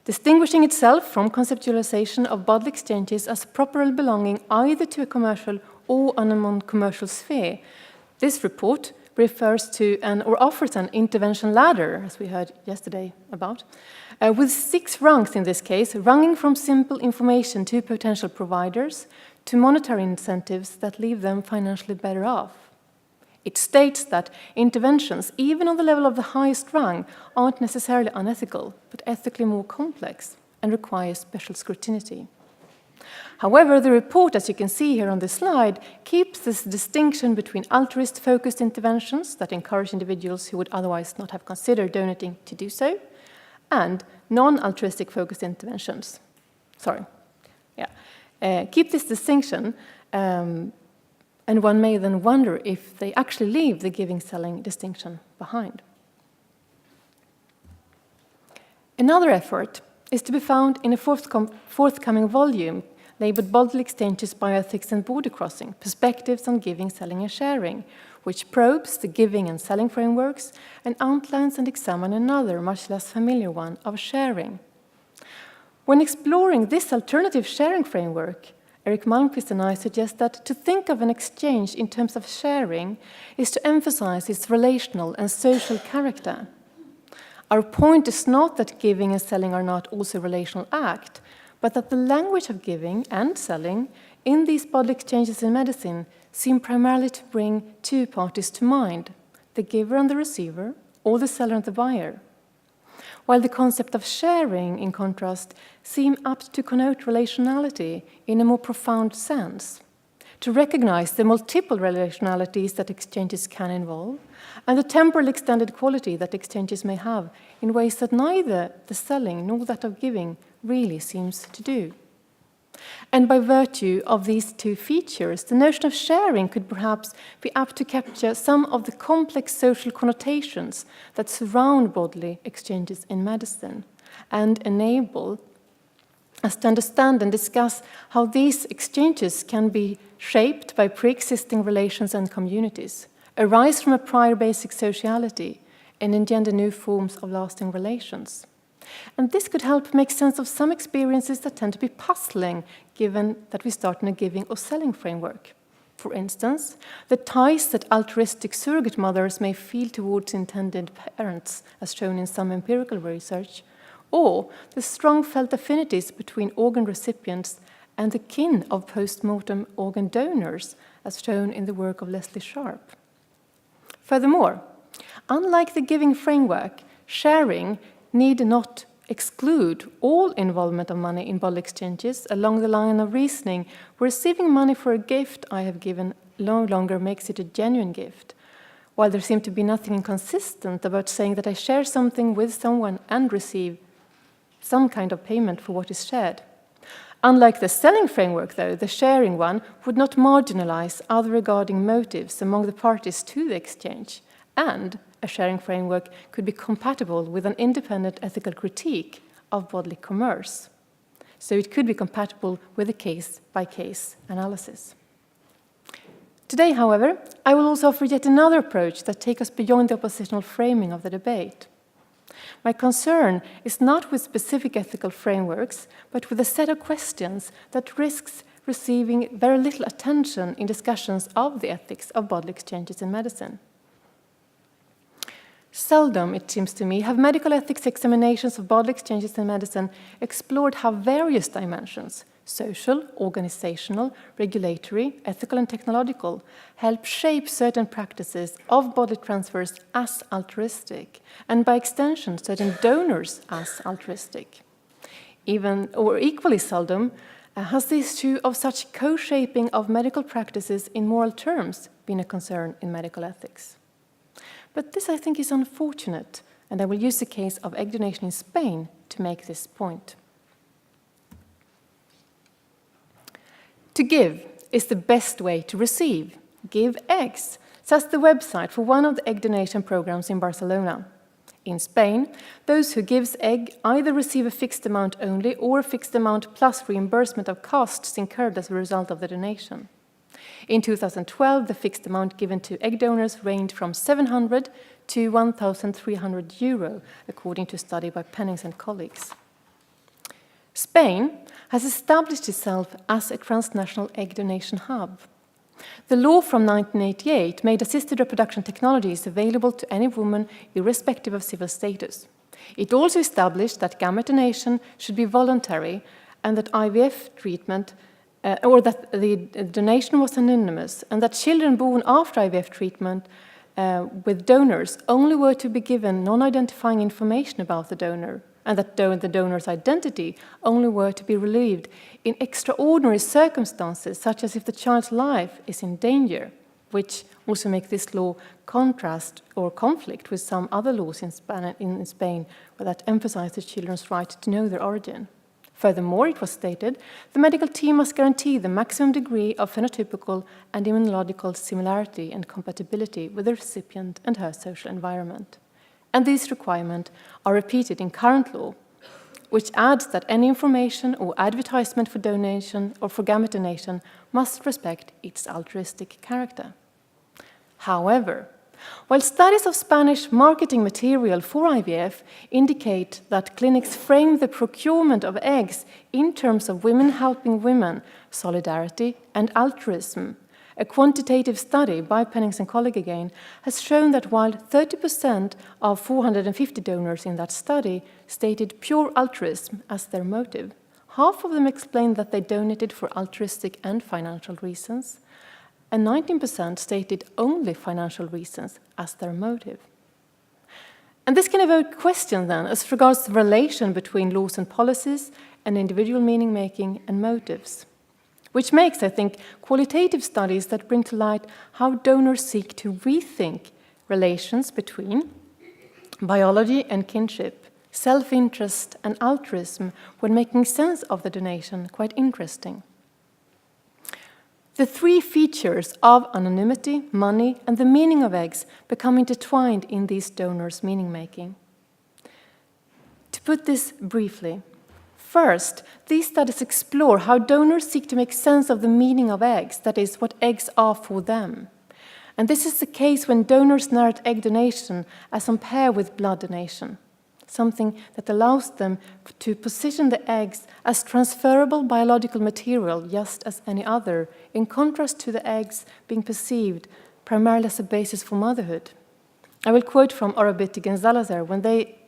Distinguishing itself from conceptualization of bodily exchanges as properly belonging either to a commercial or a non-commercial sphere, this report refers to or offers an intervention ladder, as we heard yesterday about, with 6 rungs in this case, ranging from simple information to potential providers to monetary incentives that leave them financially better off. It states that interventions, even on the level of the highest rung, aren't necessarily unethical, but ethically more complex and require special scrutiny. However, the report, as you can see here on this slide, keeps this distinction between altruist-focused interventions that encourage individuals who would otherwise not have considered donating to do so, and non-altruistic focused interventions. Keep this distinction, and one may then wonder if they actually leave the giving-selling distinction behind. Another effort is to be found in a forthcoming volume labeled Bodily Exchanges, Bioethics and Border Crossing, Perspectives on Giving, Selling and Sharing, which probes the giving and selling frameworks and outlines and examines another, much less familiar one, of sharing. When exploring this alternative sharing framework, Eric Malmquist and I suggest that to think of an exchange in terms of sharing is to emphasize its relational and social character. Our point is not that giving and selling are not also relational acts, but that the language of giving and selling in these bodily exchanges in medicine seem primarily to bring 2 parties to mind, the giver and the receiver, or the seller and the buyer. While the concept of sharing, in contrast, seem apt to connote relationality in a more profound sense, to recognize the multiple relationalities that exchanges can involve, and the temporal extended quality that exchanges may have in ways that neither the selling nor that of giving really seems to do. And by virtue of these 2 features, the notion of sharing could perhaps be apt to capture some of the complex social connotations that surround bodily exchanges in medicine and enable us to understand and discuss how these exchanges can be shaped by pre-existing relations and communities, arise from a prior basic sociality, and engender new forms of lasting relations. And this could help make sense of some experiences that tend to be puzzling, given that we start in a giving or selling framework. For instance, the ties that altruistic surrogate mothers may feel towards intended parents, as shown in some empirical research, or the strong felt affinities between organ recipients and the kin of post-mortem organ donors, as shown in the work of Leslie Sharp. Furthermore, unlike the giving framework, sharing need not exclude all involvement of money in bodily exchanges along the line of reasoning where receiving money for a gift I have given no longer makes it a genuine gift, while there seems to be nothing inconsistent about saying that I share something with someone and receive some kind of payment for what is shared. Unlike the selling framework, though, the sharing one would not marginalize other regarding motives among the parties to the exchange, and a sharing framework could be compatible with an independent ethical critique of bodily commerce. So it could be compatible with a case-by-case analysis. Today, however, I will also offer yet another approach that takes us beyond the oppositional framing of the debate. My concern is not with specific ethical frameworks, but with a set of questions that risks receiving very little attention in discussions of the ethics of bodily exchanges in medicine. Seldom, it seems to me, have medical ethics examinations of bodily exchanges in medicine explored how various dimensions, social, organizational, regulatory, ethical and technological, help shape certain practices of bodily transfers as altruistic, and by extension, certain donors as altruistic. Even, or equally seldom, Has the issue of such co-shaping of medical practices in moral terms been a concern in medical ethics? But this, I think, is unfortunate, and I will use the case of egg donation in Spain to make this point. To give is the best way to receive. Give eggs, says the website for one of the egg donation programs in Barcelona. In Spain, those who give egg either receive a fixed amount only or a fixed amount plus reimbursement of costs incurred as a result of the donation. In 2012, the fixed amount given to egg donors ranged from 700 to 1,300 euro, according to a study by Pennings and colleagues. Spain has established itself as a transnational egg donation hub. The law from 1988 made assisted reproduction technologies available to any woman irrespective of civil status. It also established that gamete donation should be voluntary and that IVF treatment, or that the donation was anonymous, and that children born after IVF treatment with donors only were to be given non-identifying information about the donor, and that the donor's identity only were to be relieved in extraordinary circumstances, such as if the child's life is in danger, which also make this law contrast or conflict with some other laws in Spain that emphasize the children's right to know their origin. Furthermore, it was stated, the medical team must guarantee the maximum degree of phenotypical and immunological similarity and compatibility with the recipient and her social environment. And these requirements are repeated in current law, which adds that any information or advertisement for donation or for gamete donation must respect its altruistic character. However, while studies of Spanish marketing material for IVF indicate that clinics frame the procurement of eggs in terms of women helping women, solidarity, and altruism, a quantitative study by Pennings and colleague again has shown that while 30% of 450 donors in that study stated pure altruism as their motive, half of them explained that they donated for altruistic and financial reasons, and 19% stated only financial reasons as their motive. And this can evoke questions then as regards the relation between laws and policies and individual meaning-making and motives, which makes, I think, qualitative studies that bring to light how donors seek to rethink relations between biology and kinship, self-interest and altruism when making sense of the donation quite interesting. The three features of anonymity, money, and the meaning of eggs become intertwined in these donors' meaning-making. To put this briefly, first, these studies explore how donors seek to make sense of the meaning of eggs, that is, what eggs are for them. And this is the case when donors narrate egg donation as on par with blood donation, something that allows them to position the eggs as transferable biological material just as any other, in contrast to the eggs being perceived primarily as a basis for motherhood. I will quote from Orobittig and Salazar when they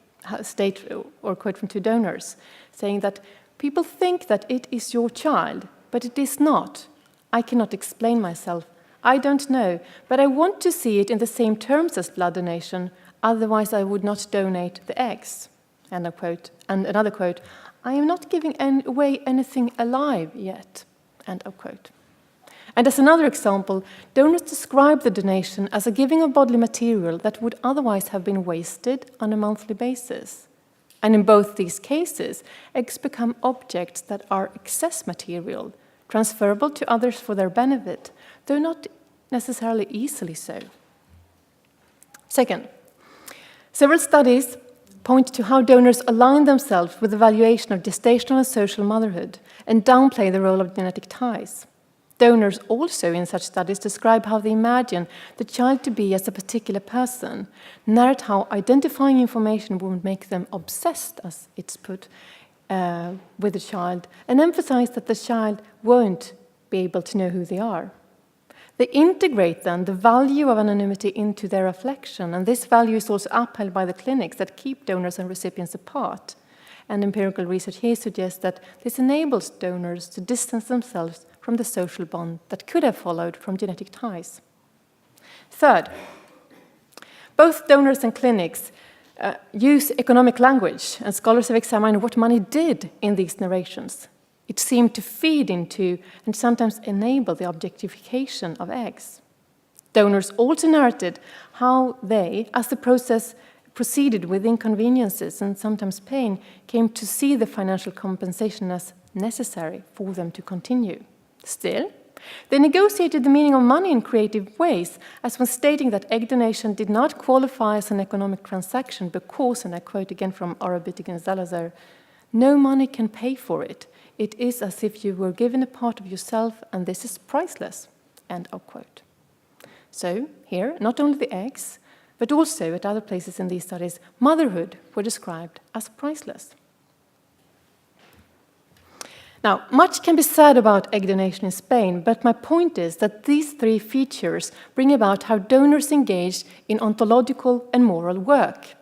state, or quote from two donors, saying that people think that it is your child, but it is not. I cannot explain myself. I don't know, but I want to see it in the same terms as blood donation, otherwise I would not donate the eggs. End of quote. And another quote, I am not giving away anything alive yet. End of quote. And as another example, donors describe the donation as a giving of bodily material that would otherwise have been wasted on a monthly basis. And in both these cases, eggs become objects that are excess material, transferable to others for their benefit, though not necessarily easily so. Second, several studies point to how donors align themselves with the valuation of gestational and social motherhood and downplay the role of genetic ties. Donors also in such studies describe how they imagine the child to be as a particular person, narrate how identifying information would make them obsessed, as it's put, with the child, and emphasize that the child won't be able to know who they are. They integrate then the value of anonymity into their reflection, and this value is also upheld by the clinics that keep donors and recipients apart. And empirical research here suggests that this enables donors to distance themselves from the social bond that could have followed from genetic ties. Third, both donors and clinics use economic language, and scholars have examined what money did in these narrations. It seemed to feed into and sometimes enable the objectification of eggs. Donors also narrated how they, as the process proceeded with inconveniences and sometimes pain, came to see the financial compensation as necessary for them to continue. Still, they negotiated the meaning of money in creative ways, as when stating that egg donation did not qualify as an economic transaction because, and I quote again from Arabitic and Salazar, "No money can pay for it. It is as if you were given a part of yourself, and this is priceless." End of quote. So here, not only the eggs, but also at other places in these studies, motherhood were described as priceless. Now, much can be said about egg donation in Spain, but my point is that these three features bring about how donors engage in ontological and moral work.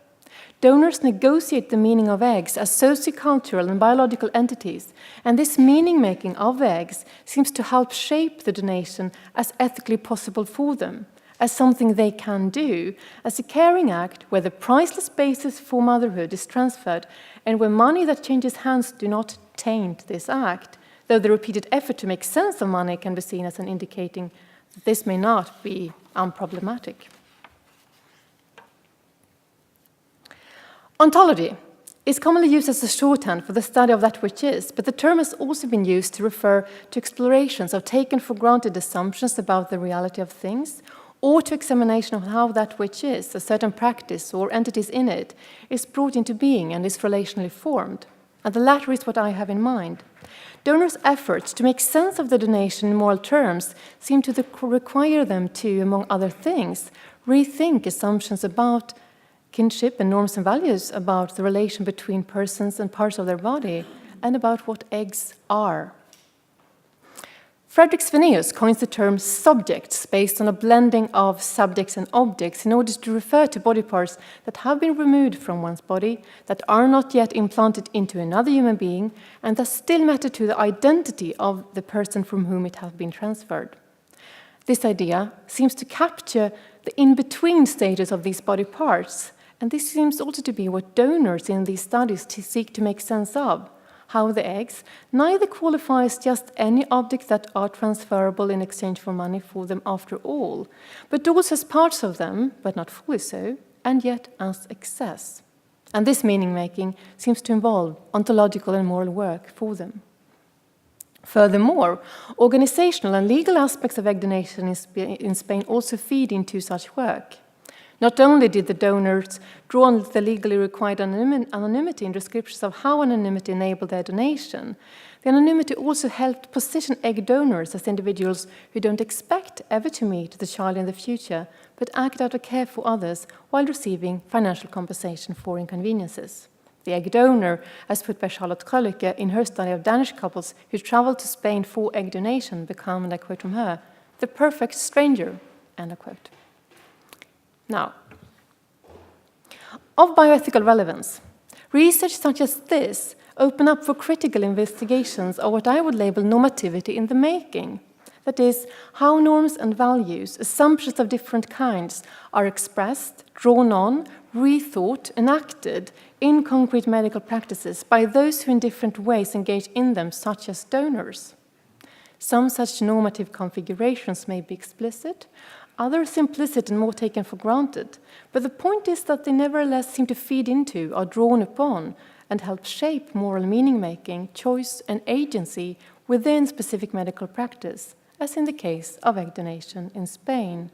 Donors negotiate the meaning of eggs as sociocultural and biological entities, and this meaning-making of eggs seems to help shape the donation as ethically possible for them, as something they can do, as a caring act where the priceless basis for motherhood is transferred and where money that changes hands do not taint this act, though the repeated effort to make sense of money can be seen as an indicating that this may not be unproblematic. Ontology is commonly used as a shorthand for the study of that which is, but the term has also been used to refer to explorations of taken for granted assumptions about the reality of things, or to examination of how that which is, a certain practice or entities in it, is brought into being and is relationally formed. And the latter is what I have in mind. Donors' efforts to make sense of the donation in moral terms seem to require them to, among other things, rethink assumptions about kinship and norms and values about the relation between persons and parts of their body, and about what eggs are. Frederick Svenius coins the term subjects based on a blending of subjects and objects in order to refer to body parts that have been removed from one's body, that are not yet implanted into another human being, and that still matter to the identity of the person from whom it has been transferred. This idea seems to capture the in-between stages of these body parts, and this seems also to be what donors in these studies seek to make sense of. How the eggs neither qualify as just any object that are transferable in exchange for money for them after all, but also as parts of them, but not fully so, and yet as excess. And this meaning-making seems to involve ontological and moral work for them. Furthermore, organizational and legal aspects of egg donation in Spain also feed into such work. Not only did the donors draw on the legally required anonymity in descriptions of how anonymity enabled their donation, the anonymity also helped position egg donors as individuals who don't expect ever to meet the child in the future, but act out of care for others while receiving financial compensation for inconveniences. The egg donor, as put by Charlotte Krölicke in her study of Danish couples who traveled to Spain for egg donation, become, and I quote from her, "the perfect stranger," end of quote. Now, of bioethical relevance, research such as this open up for critical investigations of what I would label normativity in the making. That is, how norms and values, assumptions of different kinds, are expressed, drawn on, rethought, enacted in concrete medical practices by those who in different ways engage in them, such as donors. Some such normative configurations may be explicit, others implicit and more taken for granted, but the point is that they nevertheless seem to feed into, are drawn upon, and help shape moral meaning-making, choice, and agency within specific medical practice, as in the case of egg donation in Spain.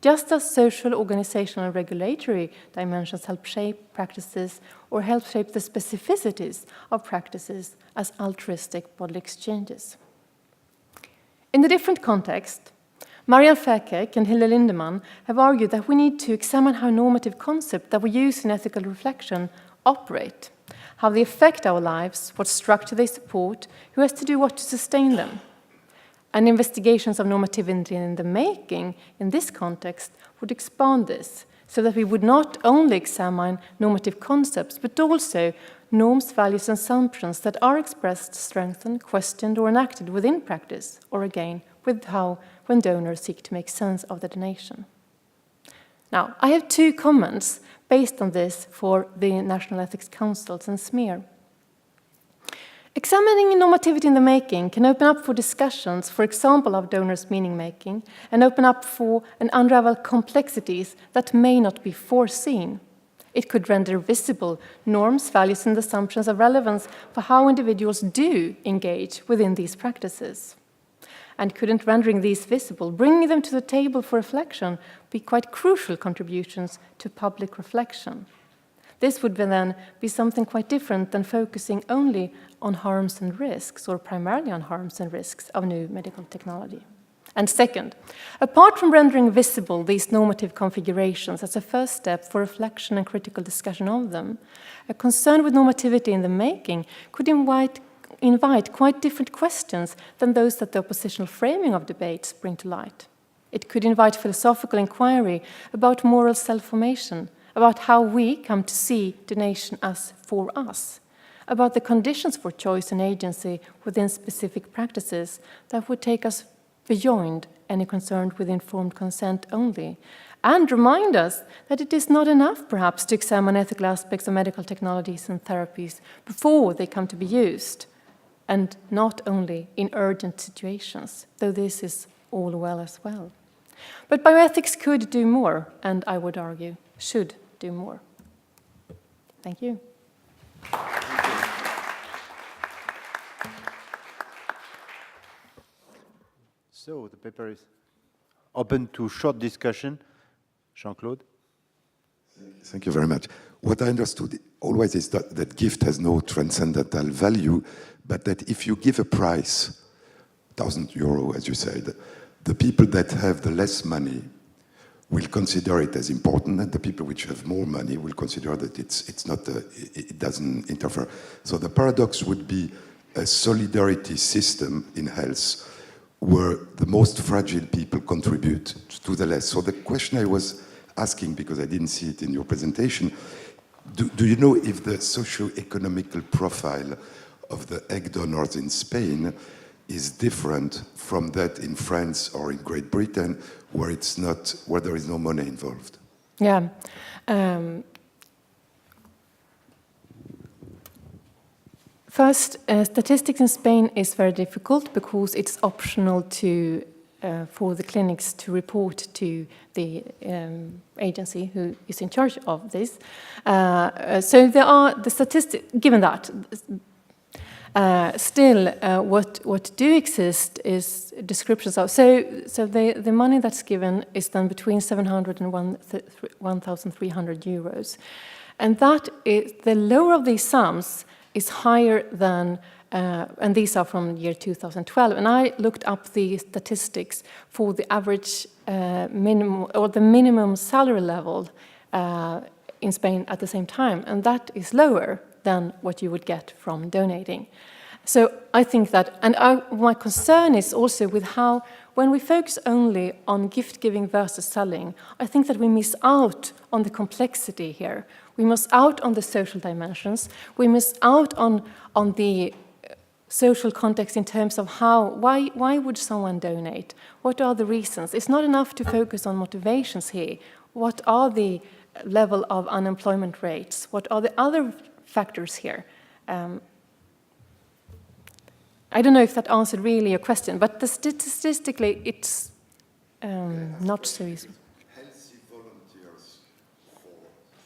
Just as social, organizational, and regulatory dimensions help shape practices or help shape the specificities of practices as altruistic bodily exchanges. In a different context, Marianne Verkerk and Hilde Lindemann have argued that we need to examine how normative concepts that we use in ethical reflection operate, how they affect our lives, what structure they support, who has to do what to sustain them. And investigations of normativity in the making in this context would expand this, so that we would not only examine normative concepts, but also norms, values, and assumptions that are expressed, strengthened, questioned, or enacted within practice, or again, with how when donors seek to make sense of the donation. Now, I have two comments based on this for the National Ethics Councils and SMER. Examining normativity in the making can open up for discussions, for example, of donors' meaning making, and open up for and unravel complexities that may not be foreseen. It could render visible norms, values, and assumptions of relevance for how individuals do engage within these practices. And couldn't rendering these visible, bringing them to the table for reflection, be quite crucial contributions to public reflection? This would then be something quite different than focusing only on harms and risks, or primarily on harms and risks of new medical technology. And second, apart from rendering visible these normative configurations as a first step for reflection and critical discussion of them, a concern with normativity in the making could invite quite different questions than those that the oppositional framing of debates bring to light. It could invite philosophical inquiry about moral self-formation, about how we come to see donation as for us, about the conditions for choice and agency within specific practices that would take us beyond any concern with informed consent only, and remind us that it is not enough, perhaps, to examine ethical aspects of medical technologies and therapies before they come to be used, and not only in urgent situations, though this is all well as well. But bioethics could do more, and I would argue should do more. Thank you. So the paper is open to short discussion. Jean-Claude? Thank you very much. What I understood always is that gift has no transcendental value, but that if you give a price, €1,000, as you said, the people that have the less money will consider it as important, and the people which have more money will consider that it doesn't interfere. So the paradox would be a solidarity system in health where the most fragile people contribute to the less. So the question I was asking, because I didn't see it in your presentation, do you know if the socio-economical profile of the egg donors in Spain is different from that in France or in Great Britain, where there is no money involved? Yeah. First, statistics in Spain is very difficult because it's optional for the clinics to report to the agency who is in charge of this. So there are the statistics. Given that, still, what do exist is descriptions of. So the money that's given is then between 700 and 1,300 euros, and that is the lower of these sums is higher than, and these are from the year 2012. And I looked up the statistics for the average minimum or the minimum salary level in Spain at the same time, and that is lower than what you would get from donating. So I think that, and my concern is also with how, when we focus only on gift giving versus selling, I think that we miss out on the complexity here. We miss out on the social dimensions. We miss out on the social context in terms of why would someone donate? What are the reasons? It's not enough to focus on motivations here. What are the level of unemployment rates? What are the other factors here? I don't know if that answered really your question, but statistically, it's not so easy. Healthy volunteers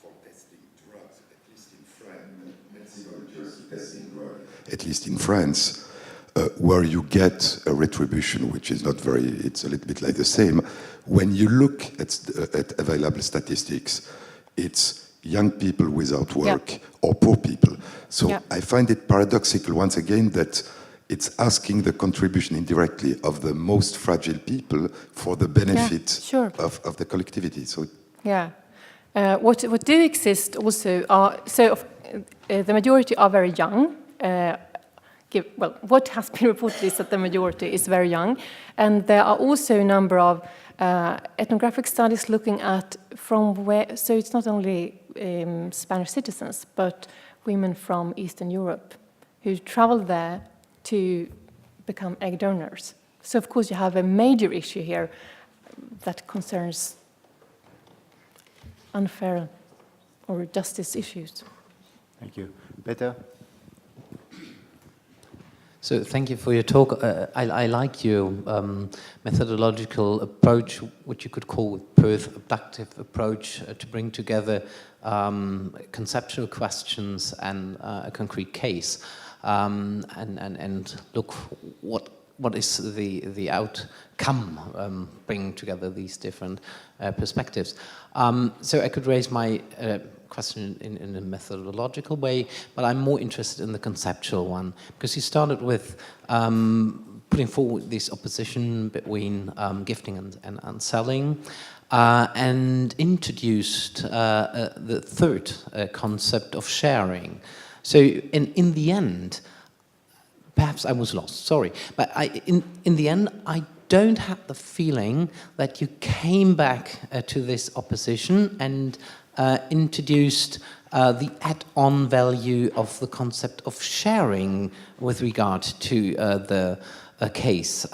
for testing drugs, at least in France, healthy volunteers testing drugs, at least in France, where you get a retribution, which is not very, it's a little bit like the same. When you look at available statistics, it's young people without work or poor people. So I find it paradoxical, once again, that it's asking the contribution indirectly of the most fragile people for the benefit of the collectivity. So what do exist also are, the majority are very young. What has been reported is that the majority is very young, and there are also a number of ethnographic studies looking at from where, so it's not only Spanish citizens, but women from Eastern Europe who travel there to become egg donors. So of course you have a major issue here that concerns unfair or justice issues. Thank you. Peter? So thank you for your talk. I like your methodological approach, what you could call abductive approach, to bring together conceptual questions and a concrete case, and look what is the outcome, bringing together these different perspectives. So I could raise my question in a methodological way, but I'm more interested in the conceptual one, because you started with putting forward this opposition between gifting and selling, and introduced the third concept of sharing. So in the end, perhaps I was lost, sorry, but in the end, I don't have the feeling that you came back to this opposition and introduced the add-on value of the concept of sharing with regard to the case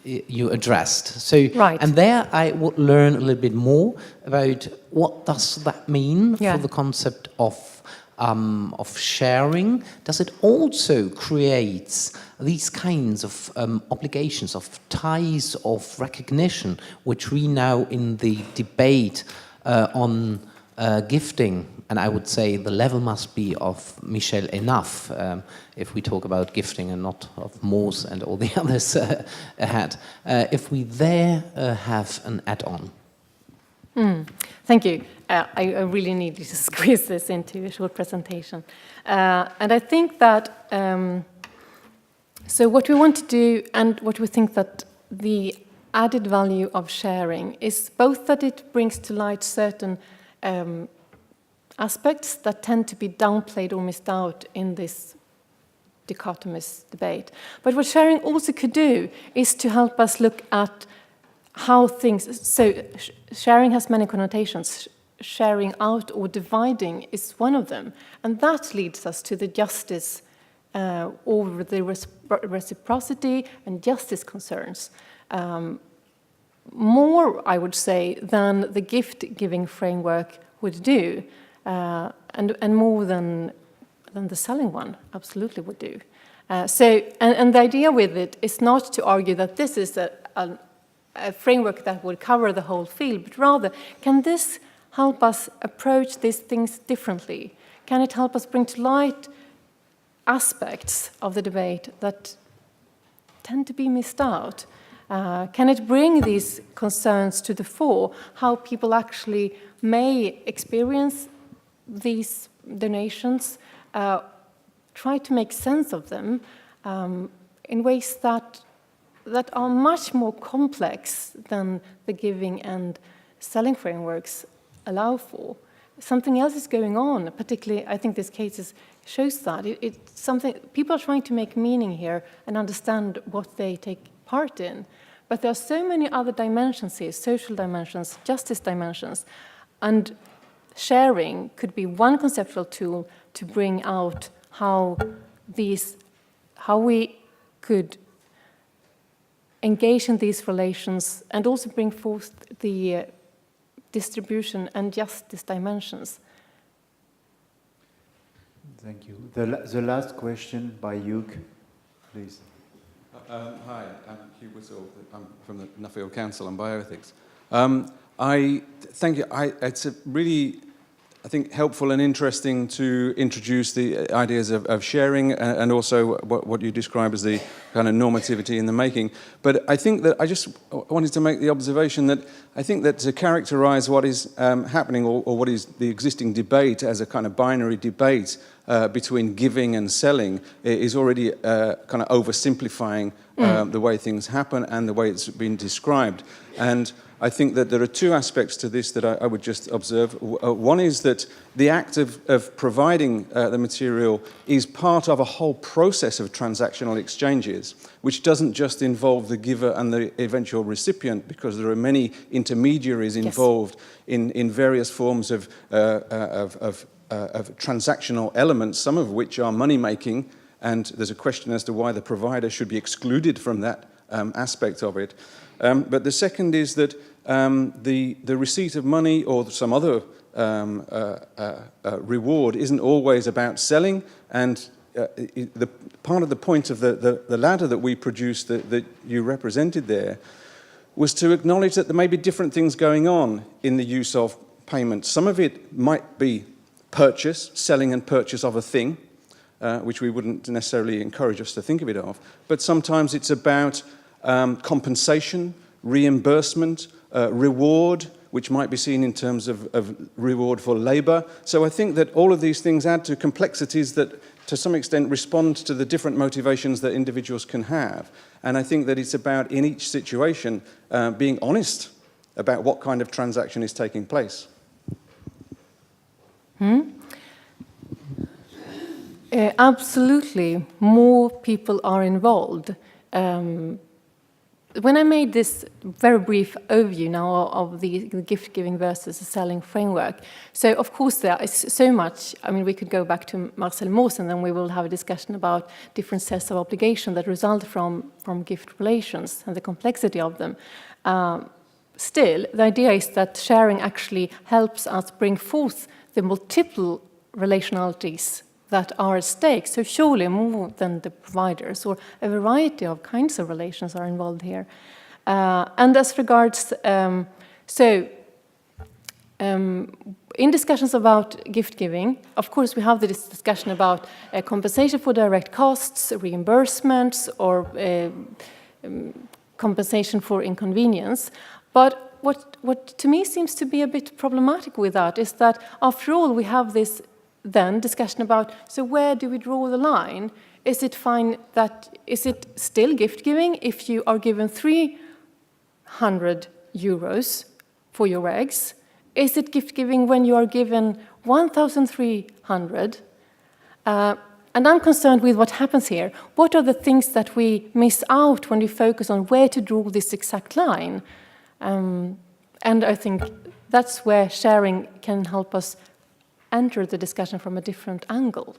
you addressed. So, Right. and there I would learn a little bit more about what does that mean Yeah. for the concept of sharing. Does it also create these kinds of obligations, of ties of recognition, which we now in the debate on gifting, and I would say the level must be of Michel enough, if we talk about gifting and not of Morse and all the others ahead, if we there have an add-on. Thank you. I really needed to squeeze this into a short presentation. And I think that, so what we want to do and what we think that the added value of sharing is both that it brings to light certain aspects that tend to be downplayed or missed out in this dichotomous debate. But what sharing also could do is to help us look at how things, so sharing has many connotations. Sharing out or dividing is one of them. And that leads us to the justice or the reciprocity and justice concerns. More, I would say, than the gift-giving framework would do, and more than the selling one absolutely would do. And the idea with it is not to argue that this is a framework that would cover the whole field, but rather, can this help us approach these things differently? Can it help us bring to light aspects of the debate that tend to be missed out? Can it bring these concerns to the fore, how people actually may experience these donations, try to make sense of them in ways that are much more complex than the giving and selling frameworks allow for. Something else is going on, particularly I think this case shows that. It's something, people are trying to make meaning here and understand what they take part in. But there are so many other dimensions here, social dimensions, justice dimensions, and sharing could be one conceptual tool to bring out how we could engage in these relations and also bring forth the distribution and justice dimensions. Thank you. The last question by Hugh, please. Hi, I'm Hugh Whittle. I'm from the Nuffield Council on Bioethics. Thank you. It's a really, I think, helpful and interesting to introduce the ideas of sharing and also what you describe as the kind of normativity in the making. But I think that I just wanted to make the observation that I think that to characterize what is happening or what is the existing debate as a kind of binary debate between giving and selling is already kind of oversimplifying the way things happen and the way it's been described. And I think that there are two aspects to this that I would just observe. One is that the act of providing the material is part of a whole process of transactional exchanges, which doesn't just involve the giver and the eventual recipient, because there are many intermediaries involved in various forms of transactional elements, some of which are money-making, and there's a question as to why the provider should be excluded from that aspect of it. But the second is that the receipt of money or some other reward isn't always about selling, and the part of the point of the ladder that we produced that you represented there was to acknowledge that there may be different things going on in the use of payment. Some of it might be purchase, selling and purchase of a thing, which we wouldn't necessarily encourage us to think of it of, but sometimes it's about compensation, reimbursement, reward, which might be seen in terms of reward for labor. So I think that all of these things add to complexities that to some extent respond to the different motivations that individuals can have. And I think that it's about, in each situation, being honest about what kind of transaction is taking place. Absolutely, more people are involved. When I made this very brief overview now of the gift-giving versus the selling framework, so of course there is so much. I mean, we could go back to Marcel Mauss and then we will have a discussion about different sets of obligation that result from gift relations and the complexity of them. Still, the idea is that sharing actually helps us bring forth the multiple relationalities that are at stake. So surely more than the providers, or a variety of kinds of relations are involved here. And as regards, in discussions about gift giving, of course we have this discussion about compensation for direct costs, reimbursements, or compensation for inconvenience. But what to me seems to be a bit problematic with that is that after all we have this then discussion about, so where do we draw the line? Is it still gift giving if you are given 300 euros for your eggs? Is it gift giving when you are given 1,300? And I'm concerned with what happens here. What are the things that we miss out when we focus on where to draw this exact line? And I think that's where sharing can help us enter the discussion from a different angle.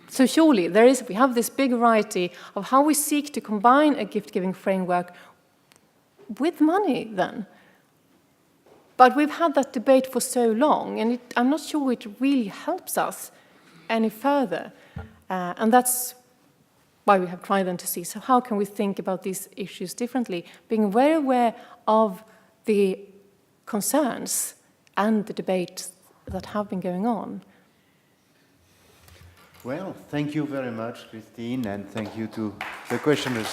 So surely we have this big variety of how we seek to combine a gift-giving framework with money then. But we've had that debate for so long, and I'm not sure it really helps us any further. And that's why we have tried then to see, so how can we think about these issues differently, being very aware of the concerns and the debates that have been going on. Well, thank you very much, Christine, and thank you to the questioners.